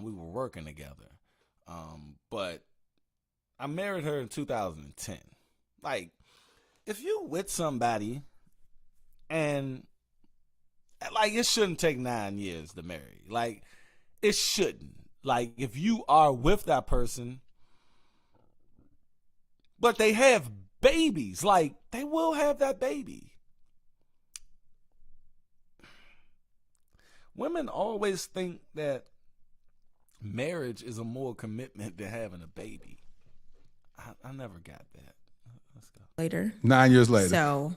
Speaker 1: We were working together. But I married her in 2010. Like, if you with somebody and like, it shouldn't take 9 years to marry. Like, it shouldn't. Like, if you are with that person, but they have babies, like, they will have that baby. Women always think that marriage is a more commitment than having a baby. I never got that. Let's go.
Speaker 4: Later.
Speaker 5: 9 years later.
Speaker 4: So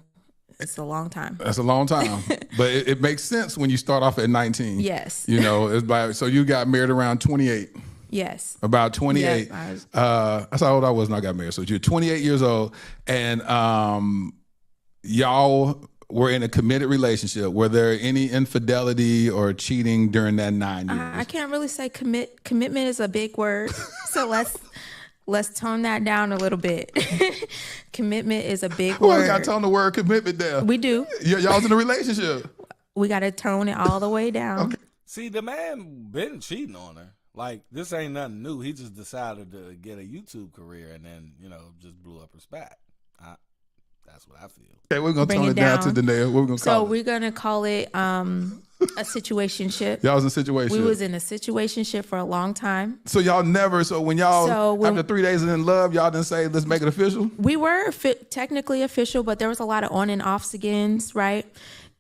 Speaker 4: it's a long time.
Speaker 5: That's a long time. But it makes sense when you start off at 19.
Speaker 4: Yes.
Speaker 5: You know, so you got married around 28.
Speaker 4: Yes.
Speaker 5: About 28.
Speaker 4: Yes,
Speaker 5: that's how old I was when I got married. So you're 28 years old, and y'all were in a committed relationship. Were there any infidelity or cheating during that 9 years?
Speaker 4: I can't really say commitment is a big word. So let's tone that down a little bit. Commitment is a big word.
Speaker 5: We got to tone the word commitment down.
Speaker 4: We do.
Speaker 5: Y'all's in a relationship.
Speaker 4: We got to tone it all the way down.
Speaker 5: Okay.
Speaker 1: See, the man been cheating on her. Like, this ain't nothing new. He just decided to get a YouTube career and then, just blew up her spot. That's what I feel.
Speaker 5: Okay, we're going to tone it down to Danae. What we're going to call it?
Speaker 4: So we're going to call it a situationship.
Speaker 5: Y'all was in a situationship.
Speaker 4: We was in a situationship for a long time.
Speaker 5: So when y'all, after 3 days in love, y'all didn't say, let's make it official?
Speaker 4: We were technically official, but there was a lot of on and offs agains, right?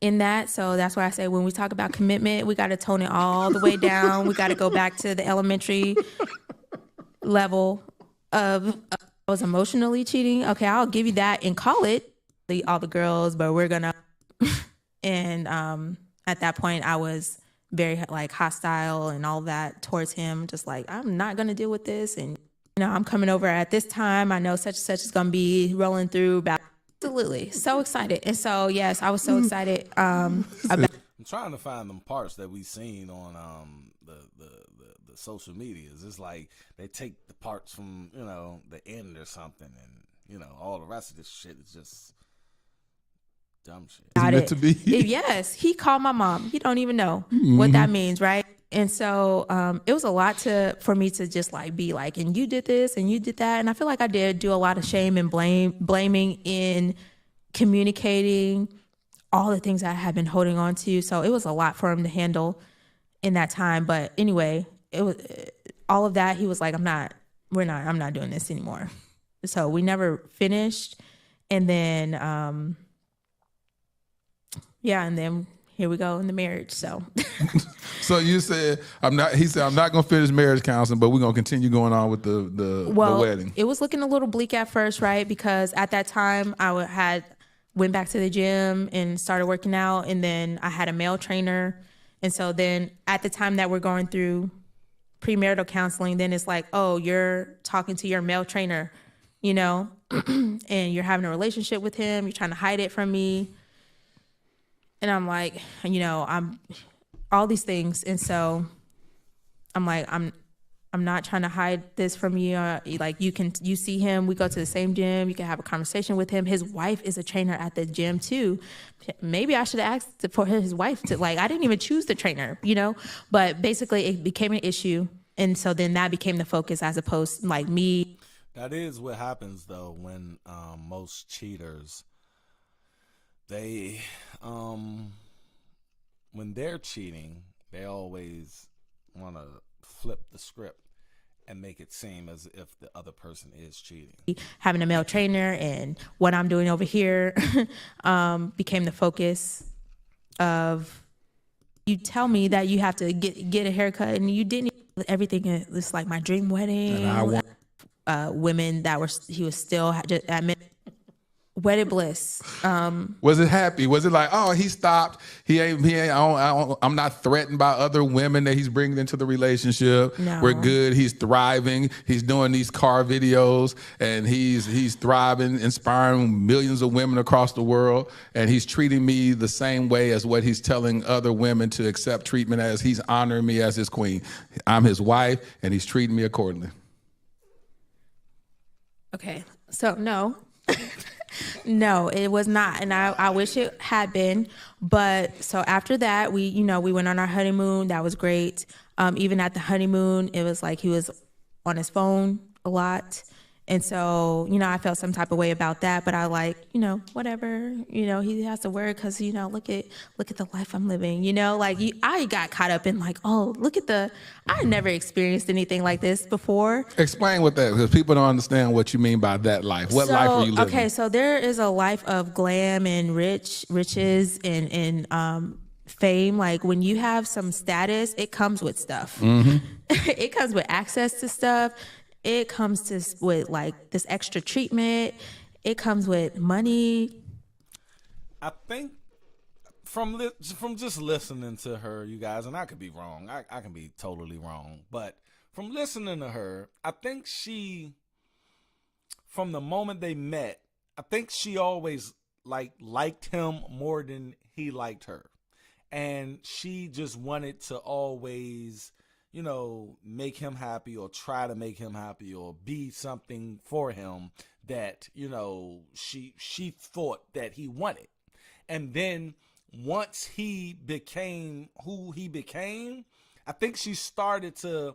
Speaker 4: In that. So that's why I say when we talk about commitment, we got to tone it all the way down. We got to go back to the elementary level of I was emotionally cheating. Okay, I'll give you that and call it all the girls, but we're gonna. And at that point, I was very hostile and all that towards him. Just like, I'm not gonna deal with this, and I'm coming over at this time. I know such and such is gonna be rolling through. Absolutely, so excited. And so yes, I was so excited.
Speaker 1: I'm trying to find them parts that we seen on the social medias. It's like they take the parts from the end or something, and all the rest of this shit is just dumb shit.
Speaker 4: Got
Speaker 5: it to be.
Speaker 4: Yes, he called my mom. He don't even know what that means, right? And so it was a lot for me to just be like, and you did this and you did that. And I feel like I did do a lot of shame and blaming in communicating all the things I had been holding on to. So it was a lot for him to handle in that time. But anyway, it was all of that. He was like, I'm not doing this anymore. So we never finished. And then, and then here we go in the marriage. So.
Speaker 5: So you said, he said, I'm not going to finish marriage counseling, but we're going to continue going on with the wedding.
Speaker 4: It was looking a little bleak at first, right? Because at that time I went back to the gym and started working out. And then I had a male trainer. And so then at the time that we're going through premarital counseling, then it's like, oh, you're talking to your male trainer, and you're having a relationship with him. You're trying to hide it from me. And I'm like, I'm all these things. And so I'm like, I'm not trying to hide this from you. Like you see him, we go to the same gym. You can have a conversation with him. His wife is a trainer at the gym too. Maybe I should have asked for his wife to, I didn't even choose the trainer, but basically it became an issue. And so then that became the focus as opposed to me.
Speaker 1: That is what happens though when most cheaters, they when they're cheating, they always want to flip the script and make it seem as if the other person is cheating.
Speaker 4: Having a male trainer and what I'm doing over here became the focus of, you tell me that you have to get a haircut and you didn't. Everything is like my dream wedding. And I want women that he was still just wedded bliss.
Speaker 5: Was it happy? Was it like, oh, he stopped? He ain't. I'm not threatened by other women that he's bringing into the relationship.
Speaker 4: No.
Speaker 5: We're good. He's thriving. He's doing these car videos, and he's thriving, inspiring millions of women across the world. And he's treating me the same way as what he's telling other women to accept treatment as. He's honoring me as his queen. I'm his wife, and he's treating me accordingly.
Speaker 4: Okay, so no. No, it was not. And I wish it had been. But so after that, we went on our honeymoon. That was great. Even at the honeymoon, it was like he was on his phone a lot. And so, I felt some type of way about that, but I whatever, he has to work because, look at the life I'm living, I got caught up in I never experienced anything like this before.
Speaker 5: Explain what that, because people don't understand what you mean by that life. What life are you living?
Speaker 4: Okay, so there is a life of glam and riches and fame. Like when you have some status, it comes with stuff. Mm-hmm. It comes with access to stuff. It comes with this extra treatment. It comes with money.
Speaker 1: I think from just listening to her, you guys, and I could be wrong. I can be totally wrong. But from listening to her, I think from the moment they met, I think she always liked him more than he liked her. And she just wanted to always, make him happy or try to make him happy or be something for him that, she thought that he wanted. And then once he became who he became, I think she started to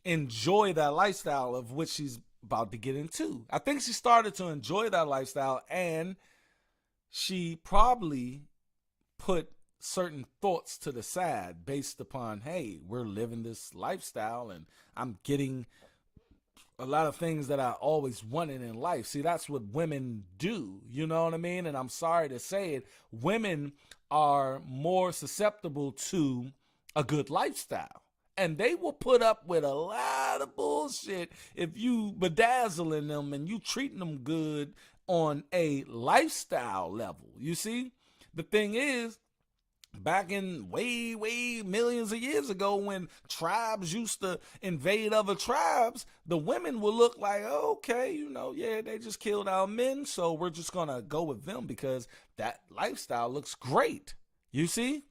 Speaker 1: enjoy that lifestyle of which she's about to get into. I think she started to enjoy that lifestyle, and she probably put certain thoughts to the side based upon, hey, we're living this lifestyle and I'm getting a lot of things that I always wanted in life. See, that's what women do, you know what I mean? And I'm sorry to say it, women are more susceptible to a good lifestyle. And they will put up with a lot of bullshit if you bedazzling them and you treating them good on a lifestyle level. You see, the thing is, back in way millions of years ago, when tribes used to invade other tribes, the women would look like, okay, they just killed our men, so we're just gonna go with them because that lifestyle looks great. You see,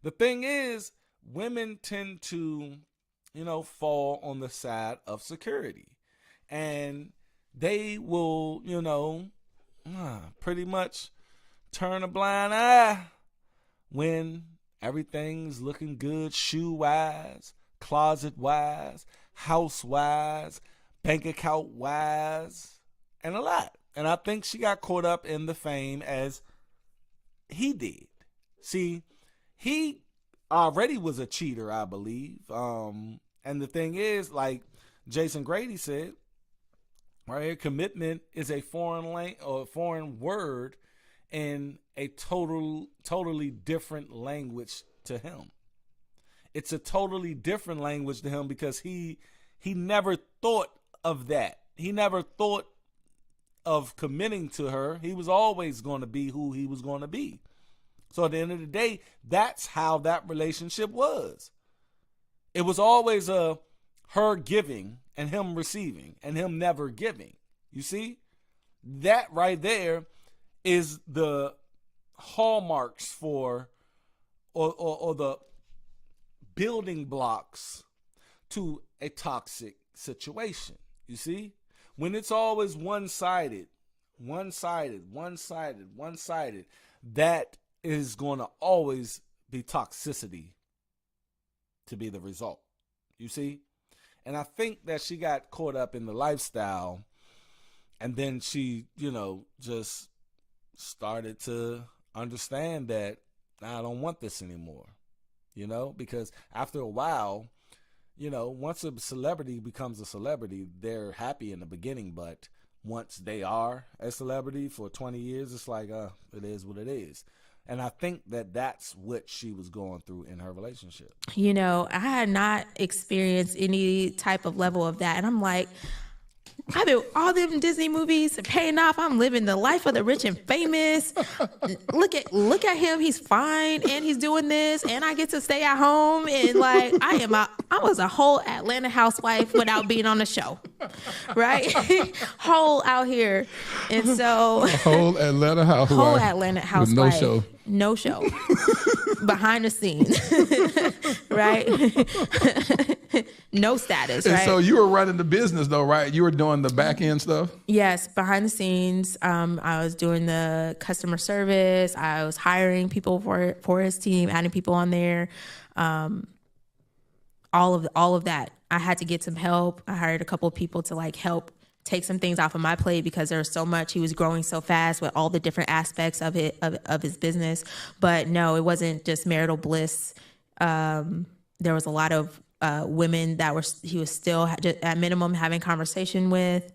Speaker 1: the thing is, women tend to, fall on the side of security, and they will, pretty much turn a blind eye when everything's looking good, shoe-wise, closet-wise, house-wise, bank account-wise, and a lot. And I think she got caught up in the fame as he did. See, he already was a cheater, I believe. And the thing is, like Jason Grady said, right here, commitment is a foreign word in a totally different language to him. It's a totally different language to him because he never thought of that. He never thought of committing to her. He was always going to be who he was going to be. So at the end of the day, that's how that relationship was. It was always her giving and him receiving and him never giving. You see? that right there is the hallmarks for or the building blocks to a toxic situation. You see? When it's always one-sided, that is going to always be toxicity to be the result. You see? And I think that she got caught up in the lifestyle, and then she, just started to understand that I don't want this anymore, because after a while, once a celebrity becomes a celebrity, they're happy in the beginning, but once they are a celebrity for 20 years, it's like, it is what it is. And I think that that's what she was going through in her relationship.
Speaker 4: I had not experienced any type of level of that. And I'm like, I've been all them Disney movies paying off. I'm living the life of the rich and famous. Look at him. He's fine, and he's doing this, and I get to stay at home. And like I was a whole Atlanta housewife without being on the show, right? Whole out here, and so
Speaker 5: a whole Atlanta housewife,
Speaker 4: with no show, behind the scenes, right? No status, right?
Speaker 5: And so you were running the business though, right? You were doing the back end stuff?
Speaker 4: Yes, behind the scenes. I was doing the customer service. I was hiring people for his team, adding people on there. All of that. I had to get some help. I hired a couple of people to like help take some things off of my plate because there was so much. He was growing so fast with all the different aspects of it, of his business. But no, it wasn't just marital bliss. There was a lot of women that he was still at minimum having conversation with,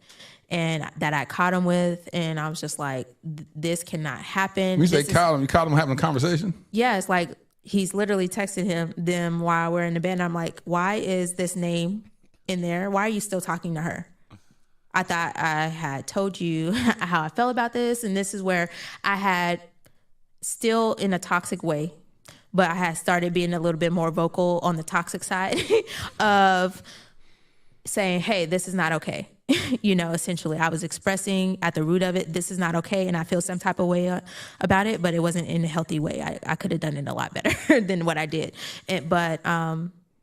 Speaker 4: and that I caught him with, and I was just like, this cannot happen.
Speaker 5: You say caught him? You caught him having a conversation?
Speaker 4: Yeah, it's like he's literally texting them while we're in the bed. I'm like, why is this name in there? Why are you still talking to her? I thought I had told you how I felt about this, and this is where I had still in a toxic way, but I had started being a little bit more vocal on the toxic side of saying, hey, this is not okay. Essentially I was expressing at the root of it, this is not okay. And I feel some type of way about it, but it wasn't in a healthy way. I could have done it a lot better than what I did. But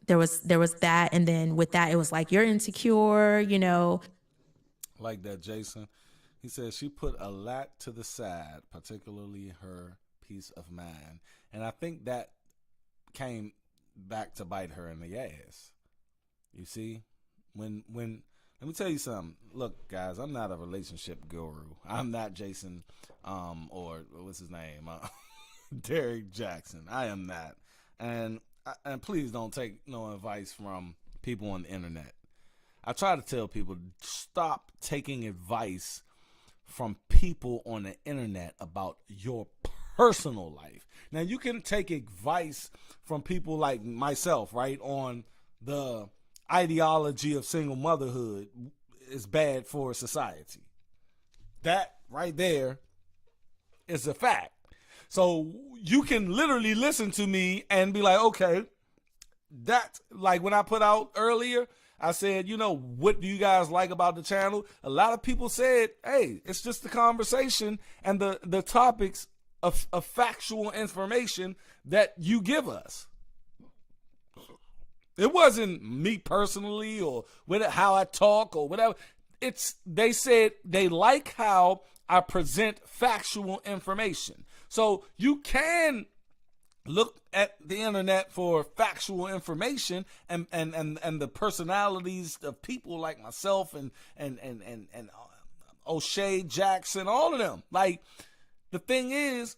Speaker 4: there was that. And then with that, it was like, you're insecure,
Speaker 1: Like that, Jaxn. He says she put a lot to the side, particularly her peace of mind. And I think that came back to bite her in the ass. You see? When let me tell you something. Look, guys, I'm not a relationship guru. I'm not Jaxn, or what's his name? Derrick Jaxn. I am not. And please don't take no advice from people on the internet. I try to tell people, stop taking advice from people on the internet about your personal life. Now, you can take advice from people like myself, right, on the ideology of single motherhood is bad for society. That right there is a fact. So you can literally listen to me and be like, okay, that's like when I put out earlier, I said, what do you guys like about the channel? A lot of people said, hey, it's just the conversation and the topics of factual information that you give us. It wasn't me personally or how I talk or whatever. They said they like how I present factual information. So you can look at the internet for factual information and the personalities of people like myself and O'Shea, Jaxn, all of them. Like, the thing is,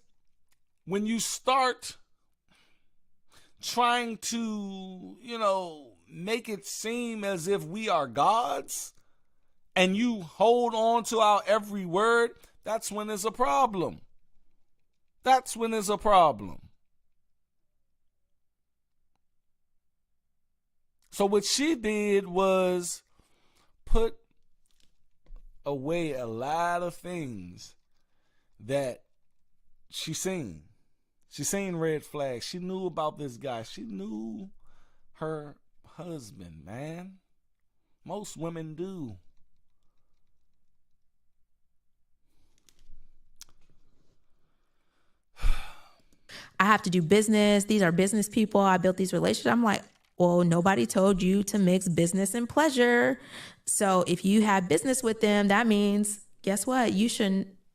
Speaker 1: when you start trying to, make it seem as if we are gods and you hold on to our every word, that's when there's a problem. That's when there's a problem. So what she did was put away a lot of things that she seen. She seen red flags. She knew about this guy. She knew her husband, man. Most women do.
Speaker 4: have to do business. These are business people. I built these relationships. I'm like, well, nobody told you to mix business and pleasure. So if you have business with them, that means, guess what? You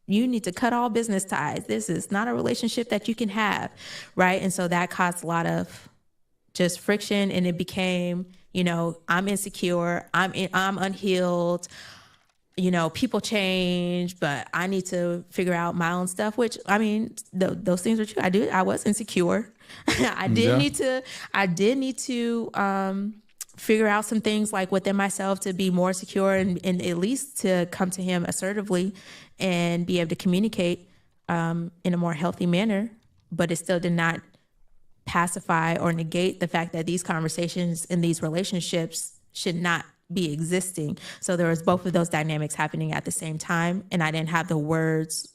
Speaker 4: need to cut all business ties. This is not a relationship that you can have, right? And so that caused a lot of just friction, and it became, I'm insecure, I'm unhealed, people change, but I need to figure out my own stuff, which, I mean, those things are true. I was insecure. I did need to figure out some things like within myself to be more secure and at least to come to him assertively and be able to communicate in a more healthy manner. But it still did not pacify or negate the fact that these conversations in these relationships should not be existing. So there was both of those dynamics happening at the same time, and I didn't have the words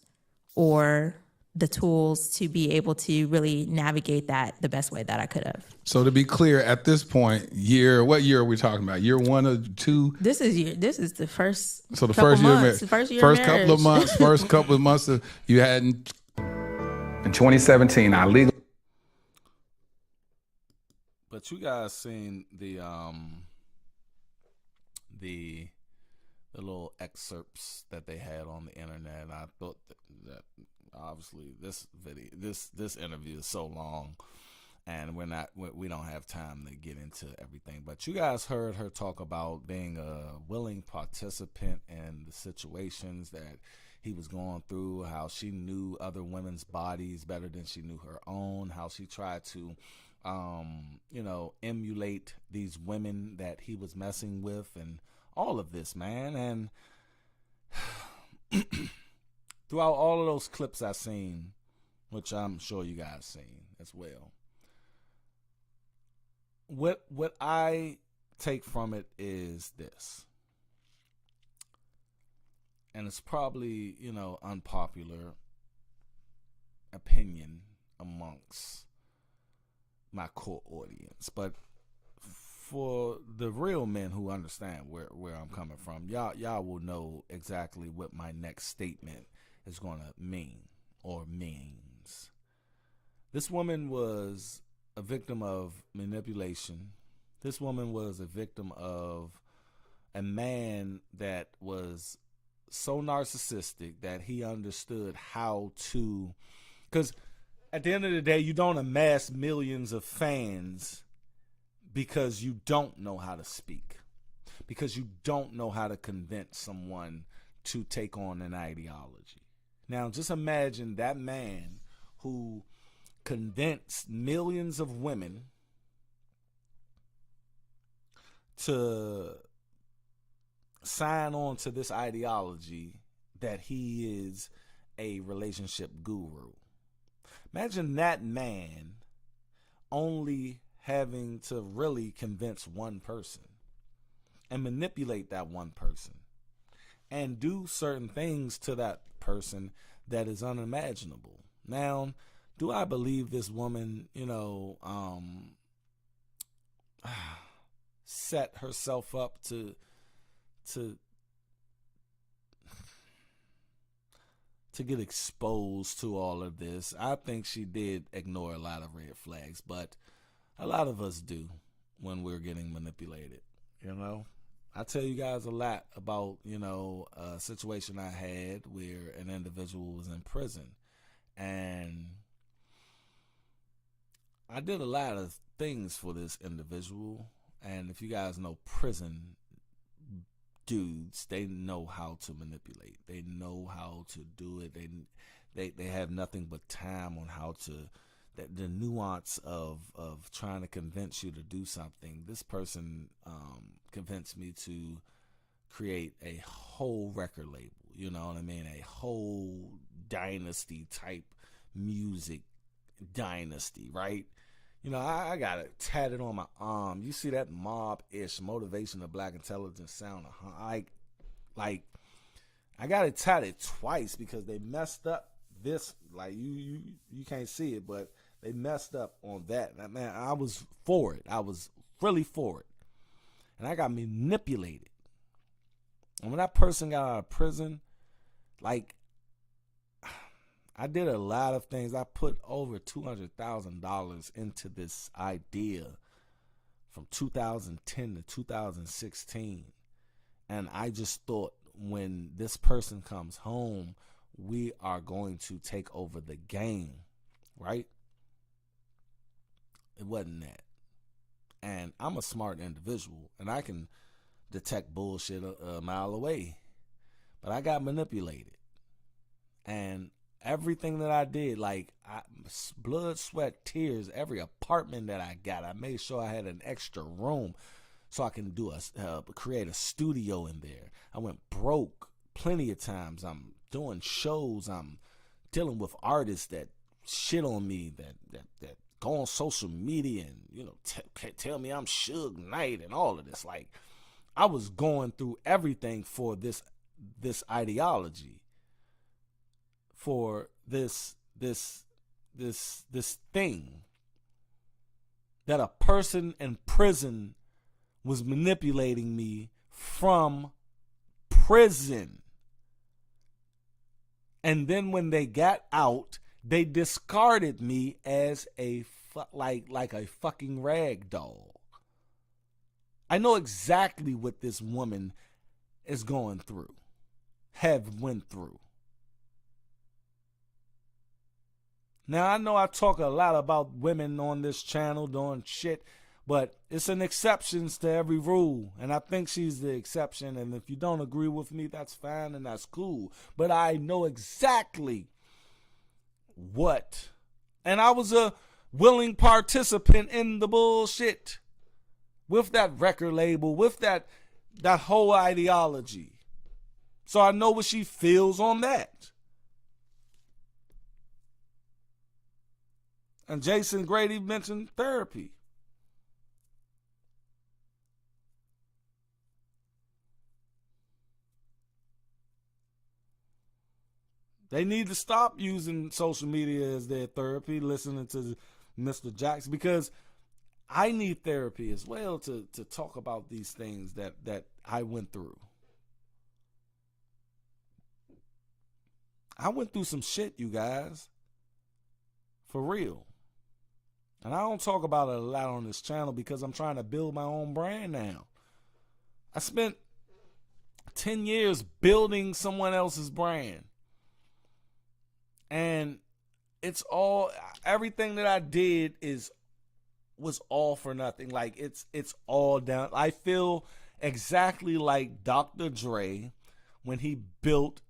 Speaker 4: or the tools to be able to really navigate that the best way that I could have.
Speaker 5: So to be clear, at this point, what year are we talking about? Year 1 or 2?
Speaker 4: This is the first.
Speaker 5: So the first year,
Speaker 4: first
Speaker 5: couple of months, first couple of months you had in 2017. I legally.
Speaker 1: But you guys seen the little excerpts that they had on the internet. I thought that obviously this interview is so long, and we don't have time to get into everything. But you guys heard her talk about being a willing participant in the situations that he was going through, how she knew other women's bodies better than she knew her own, how she tried to emulate these women that he was messing with, and all of this, man. And throughout all of those clips I seen, which I'm sure you guys seen as well, what I take from it is this, and it's probably, unpopular opinion amongst my core audience, but for the real men who understand where I'm coming from, y'all will know exactly what my next statement is going to mean or means. This woman was a victim of manipulation. This woman was a victim of a man that was so narcissistic that he understood how to, because at the end of the day, you don't amass millions of fans because you don't know how to speak, because you don't know how to convince someone to take on an ideology. Now, just imagine that man who convinced millions of women to sign on to this ideology that he is a relationship guru. Imagine that man only having to really convince one person and manipulate that one person and do certain things to that person that is unimaginable. Now, do I believe this woman, set herself up to get exposed to all of this? I think she did ignore a lot of red flags, but a lot of us do when we're getting manipulated. I tell you guys a lot about, a situation I had where an individual was in prison, and I did a lot of things for this individual. And if you guys know prison dudes, they know how to manipulate. They know how to do it. They have nothing but time on how to, the nuance of trying to convince you to do something. This person convinced me to create a whole record label, you know what I mean? A whole dynasty type music dynasty, right? I got it tatted on my arm. You see that mob-ish motivation of black intelligence sound? Like I got it tatted twice because they messed up this. Like you can't see it, but they messed up on that. Man, I was for it. I was really for it. And I got manipulated. And when that person got out of prison, like, I did a lot of things. I put over $200,000 into this idea from 2010 to 2016. And I just thought when this person comes home, we are going to take over the game, right? It wasn't that. And I'm a smart individual, and I can detect bullshit a mile away. But I got manipulated. And everything that I did, like blood, sweat, tears, every apartment that I got, I made sure I had an extra room so I can do create a studio in there. I went broke plenty of times. I'm doing shows. I'm dealing with artists that shit on me, that go on social media and, you know, tell me I'm Suge Knight and all of this. Like, I was going through everything for this ideology, for this thing that a person in prison was manipulating me from prison. And then when they got out, they discarded me as like a fucking rag doll. I know exactly what this woman is going through, went through. Now, I know I talk a lot about women on this channel doing shit, but it's an exceptions to every rule, and I think she's the exception, and if you don't agree with me, that's fine and that's cool. But I know exactly what, and I was a willing participant in the bullshit with that record label, with that whole ideology. So I know what she feels on that. And Jason Grady mentioned therapy. They need to stop using social media as their therapy, listening to Mr. Jaxn, because I need therapy as well to talk about these things that I went through. I went through some shit, you guys. For real. And I don't talk about it a lot on this channel because I'm trying to build my own brand now. I spent 10 years building someone else's brand. And everything that I did was all for nothing. Like, it's all down. I feel exactly like Dr. Dre when he built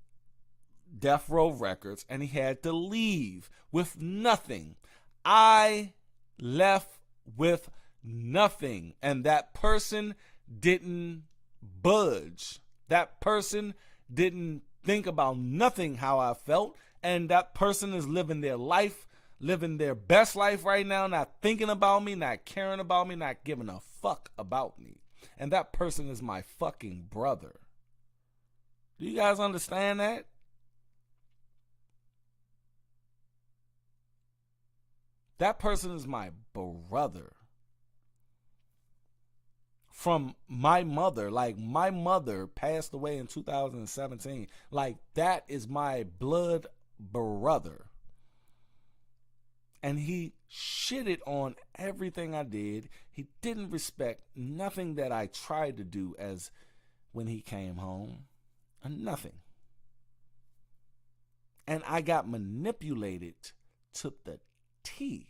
Speaker 1: Death Row Records and he had to leave with nothing. I left with nothing, and that person didn't budge. That person didn't think about nothing how I felt, and that person is living their life, living their best life right now, not thinking about me, not caring about me, not giving a fuck about me. And that person is my fucking brother. Do you guys understand that? That person is my brother. From my mother. Like, my mother passed away in 2017. Like, that is my blood brother. And he shitted on everything I did. He didn't respect nothing that I tried to do as when he came home. Nothing. And I got manipulated to the T.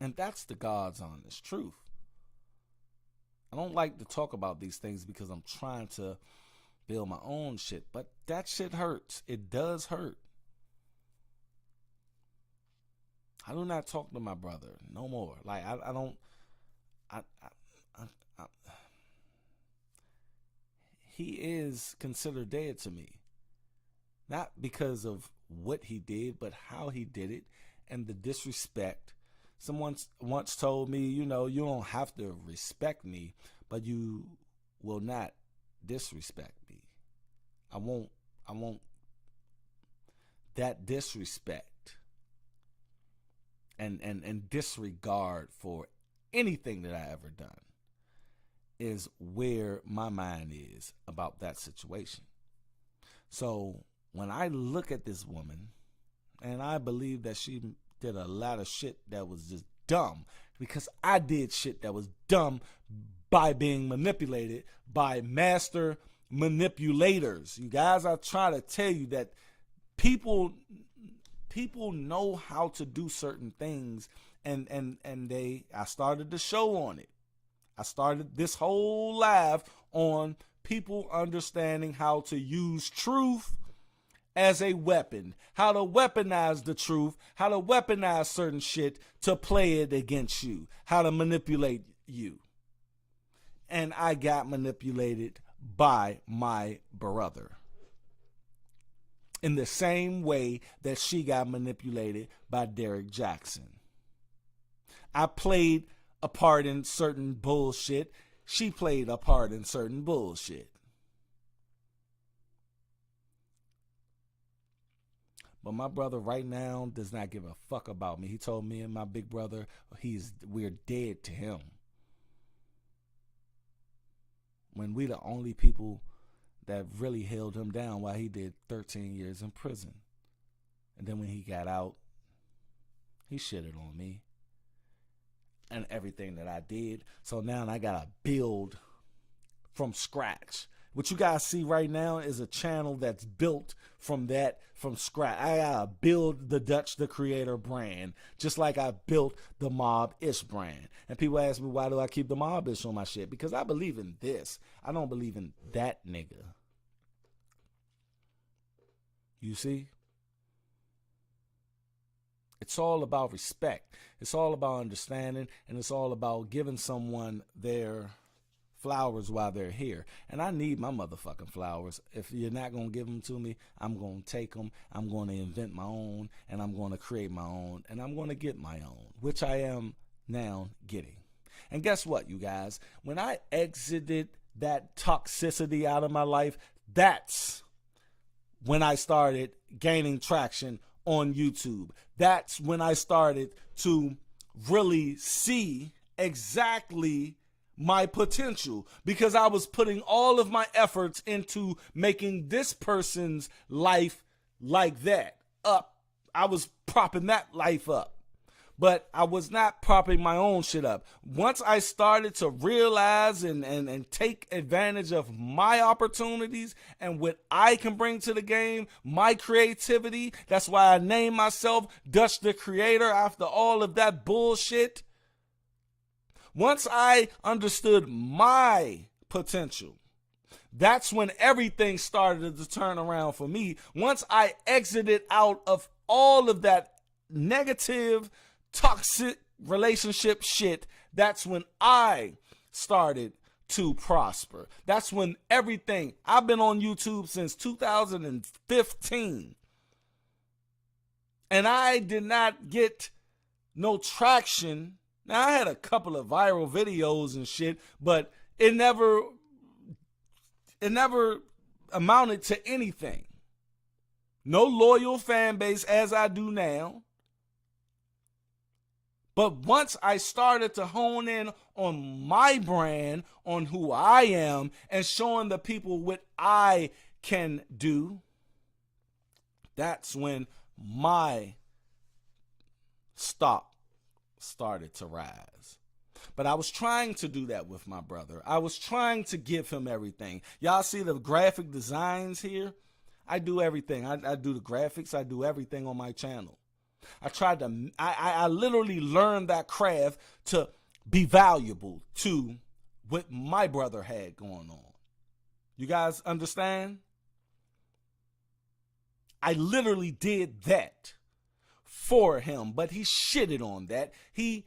Speaker 1: And that's the God's honest truth. I don't like to talk about these things because I'm trying to build my own shit, but that shit hurts. It does hurt. I do not talk to my brother no more. Like, I don't. He is considered dead to me. Not because of what he did, but how he did it and the disrespect. Someone once told me, you know, you don't have to respect me, but you will not disrespect me. I won't that disrespect and disregard for anything that I ever done. is where my mind is about that situation. So when I look at this woman, and I believe that she did a lot of shit that was just dumb, because I did shit that was dumb by being manipulated by master manipulators. You guys, I try to tell you that people know how to do certain things, and I started the show on it. I started this whole live on people understanding how to use truth as a weapon, how to weaponize the truth, how to weaponize certain shit to play it against you, how to manipulate you. And I got manipulated by my brother in the same way that she got manipulated by Derrick Jaxn. I played a part in certain bullshit. She played a part in certain bullshit. But my brother right now does not give a fuck about me. He told me and my big brother we're dead to him. When we the only people that really held him down while he did 13 years in prison. And then when he got out, he shitted on me and everything that I did. So now I gotta build from scratch. What you guys see right now is a channel that's built from scratch. I gotta build the Dutch the Creator brand, just like I built the Mob-ish brand. And people ask me, why do I keep the Mob-ish on my shit? Because I believe in this. I don't believe in that nigga. You see? It's all about respect. It's all about understanding, and it's all about giving someone their flowers while they're here. And I need my motherfucking flowers. If you're not going to give them to me, I'm going to take them. I'm going to invent my own, and I'm going to create my own, and I'm going to get my own, which I am now getting. And guess what, you guys? When I exited that toxicity out of my life, that's when I started gaining traction on YouTube. That's when I started to really see exactly my potential, because I was putting all of my efforts into making this person's life like that up. I was propping that life up, but I was not propping my own shit up. Once I started to realize and take advantage of my opportunities and what I can bring to the game, my creativity, that's why I named myself Dutch the Creator after all of that bullshit. Once I understood my potential, that's when everything started to turn around for me. Once I exited out of all of that negative, toxic relationship shit, that's when I started to prosper. That's when everything, I've been on YouTube since 2015. And I did not get no traction. Now, I had a couple of viral videos and shit, but it never amounted to anything. No loyal fan base as I do now. But once I started to hone in on my brand, on who I am, and showing the people what I can do, that's when my stock started to rise. But I was trying to do that with my brother. I was trying to give him everything. Y'all see the graphic designs here? I do everything. I do the graphics. I do everything on my channel. I literally learned that craft to be valuable to what my brother had going on. You guys understand? I literally did that for him, but he shitted on that. He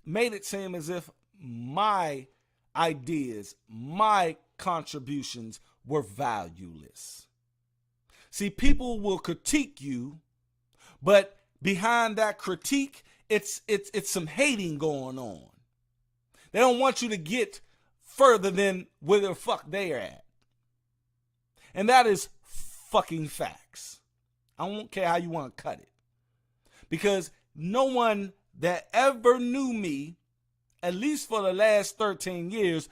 Speaker 1: made it seem as if my ideas, my contributions were valueless. See, people will critique you, but behind that critique, it's some hating going on. They don't want you to get further than where the fuck they're at. And that is fucking facts. I don't care how you want to cut it. Because no one that ever knew me, at least for the last 13 years,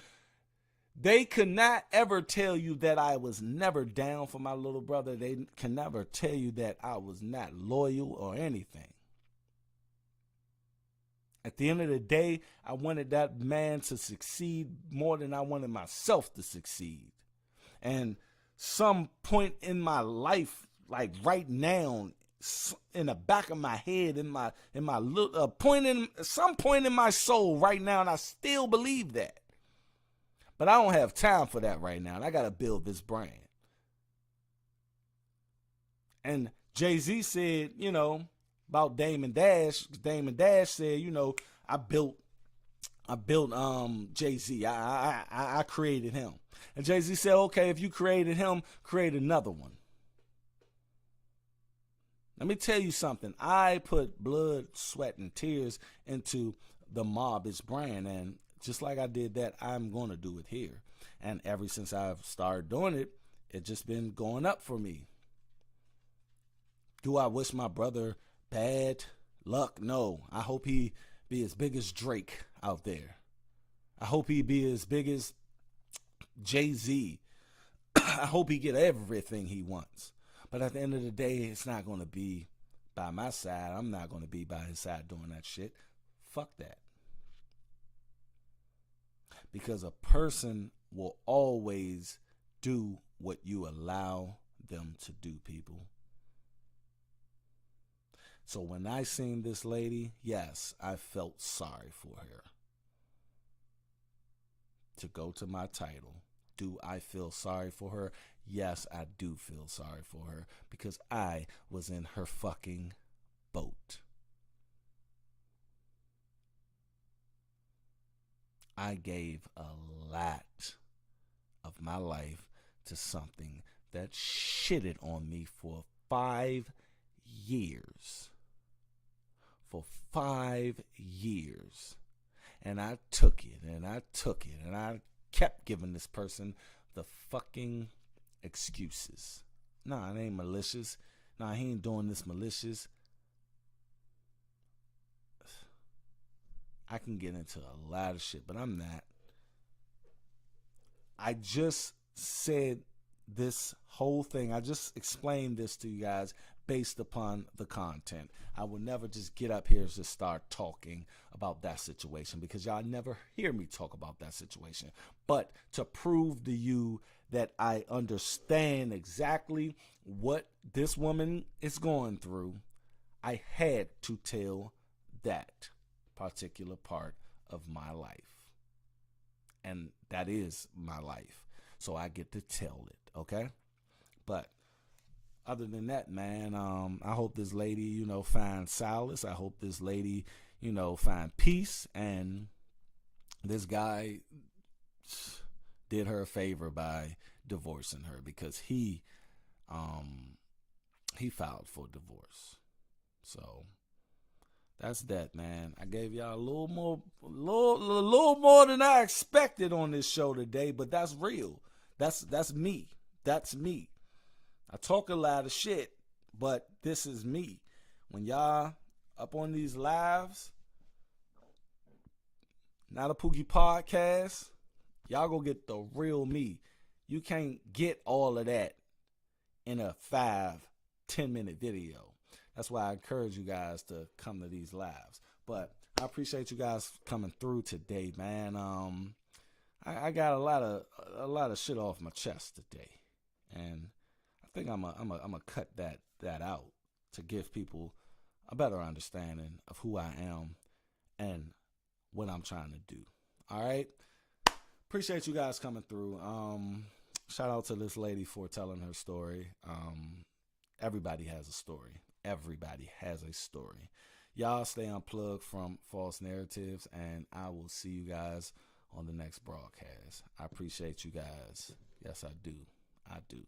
Speaker 1: They could not ever tell you that I was never down for my little brother. They can never tell you that I was not loyal or anything. At the end of the day, I wanted that man to succeed more than I wanted myself to succeed. And some point in my life, like right now, in the back of my head, in my little some point in my soul right now, and I still believe that. But I don't have time for that right now, and I got to build this brand. And Jay-Z said, about Damon Dash. Damon Dash said, I built Jay-Z. I created him. And Jay-Z said, okay, if you created him, create another one. Let me tell you something. I put blood, sweat, and tears into the Mobbage brand, and just like I did that, I'm going to do it here. And ever since I've started doing it, it's just been going up for me. Do I wish my brother bad luck? No. I hope he be as big as Drake out there. I hope he be as big as Jay-Z. I hope he get everything he wants. But at the end of the day, it's not going to be by my side. I'm not going to be by his side doing that shit. Fuck that. Because a person will always do what you allow them to do, people. So when I seen this lady, yes, I felt sorry for her. To go to my title, do I feel sorry for her? Yes, I do feel sorry for her because I was in her fucking boat. I gave a lot of my life to something that shitted on me for 5 years. For 5 years. And I took it, and I took it, and I kept giving this person the fucking excuses. Nah, it ain't malicious. Nah, he ain't doing this malicious. I can get into a lot of shit, but I'm not. I just said this whole thing. I just explained this to you guys based upon the content. I will never just get up here and just start talking about that situation because y'all never hear me talk about that situation. But to prove to you that I understand exactly what this woman is going through, I had to tell that particular part of my life. And that is my life. So I get to tell it, okay? But other than that, man, I hope this lady, finds solace. I hope this lady, find peace. And this guy did her a favor by divorcing her because he filed for divorce. So that's that, man. I gave y'all a little more than I expected on this show today, but that's real. That's me. That's me. I talk a lot of shit, but this is me. When y'all up on these lives, not a POOKIE podcast, y'all go get the real me. You can't get all of that in a 5-10 minute video. That's why I encourage you guys to come to these lives. But I appreciate you guys coming through today, man. I got a lot of shit off my chest today, and I think I'm a cut that out to give people a better understanding of who I am and what I'm trying to do. All right. Appreciate you guys coming through. Shout out to this lady for telling her story. Everybody has a story. Everybody has a story. Y'all stay unplugged from false narratives, and I will see you guys on the next broadcast. I appreciate you guys. Yes, I do. I do.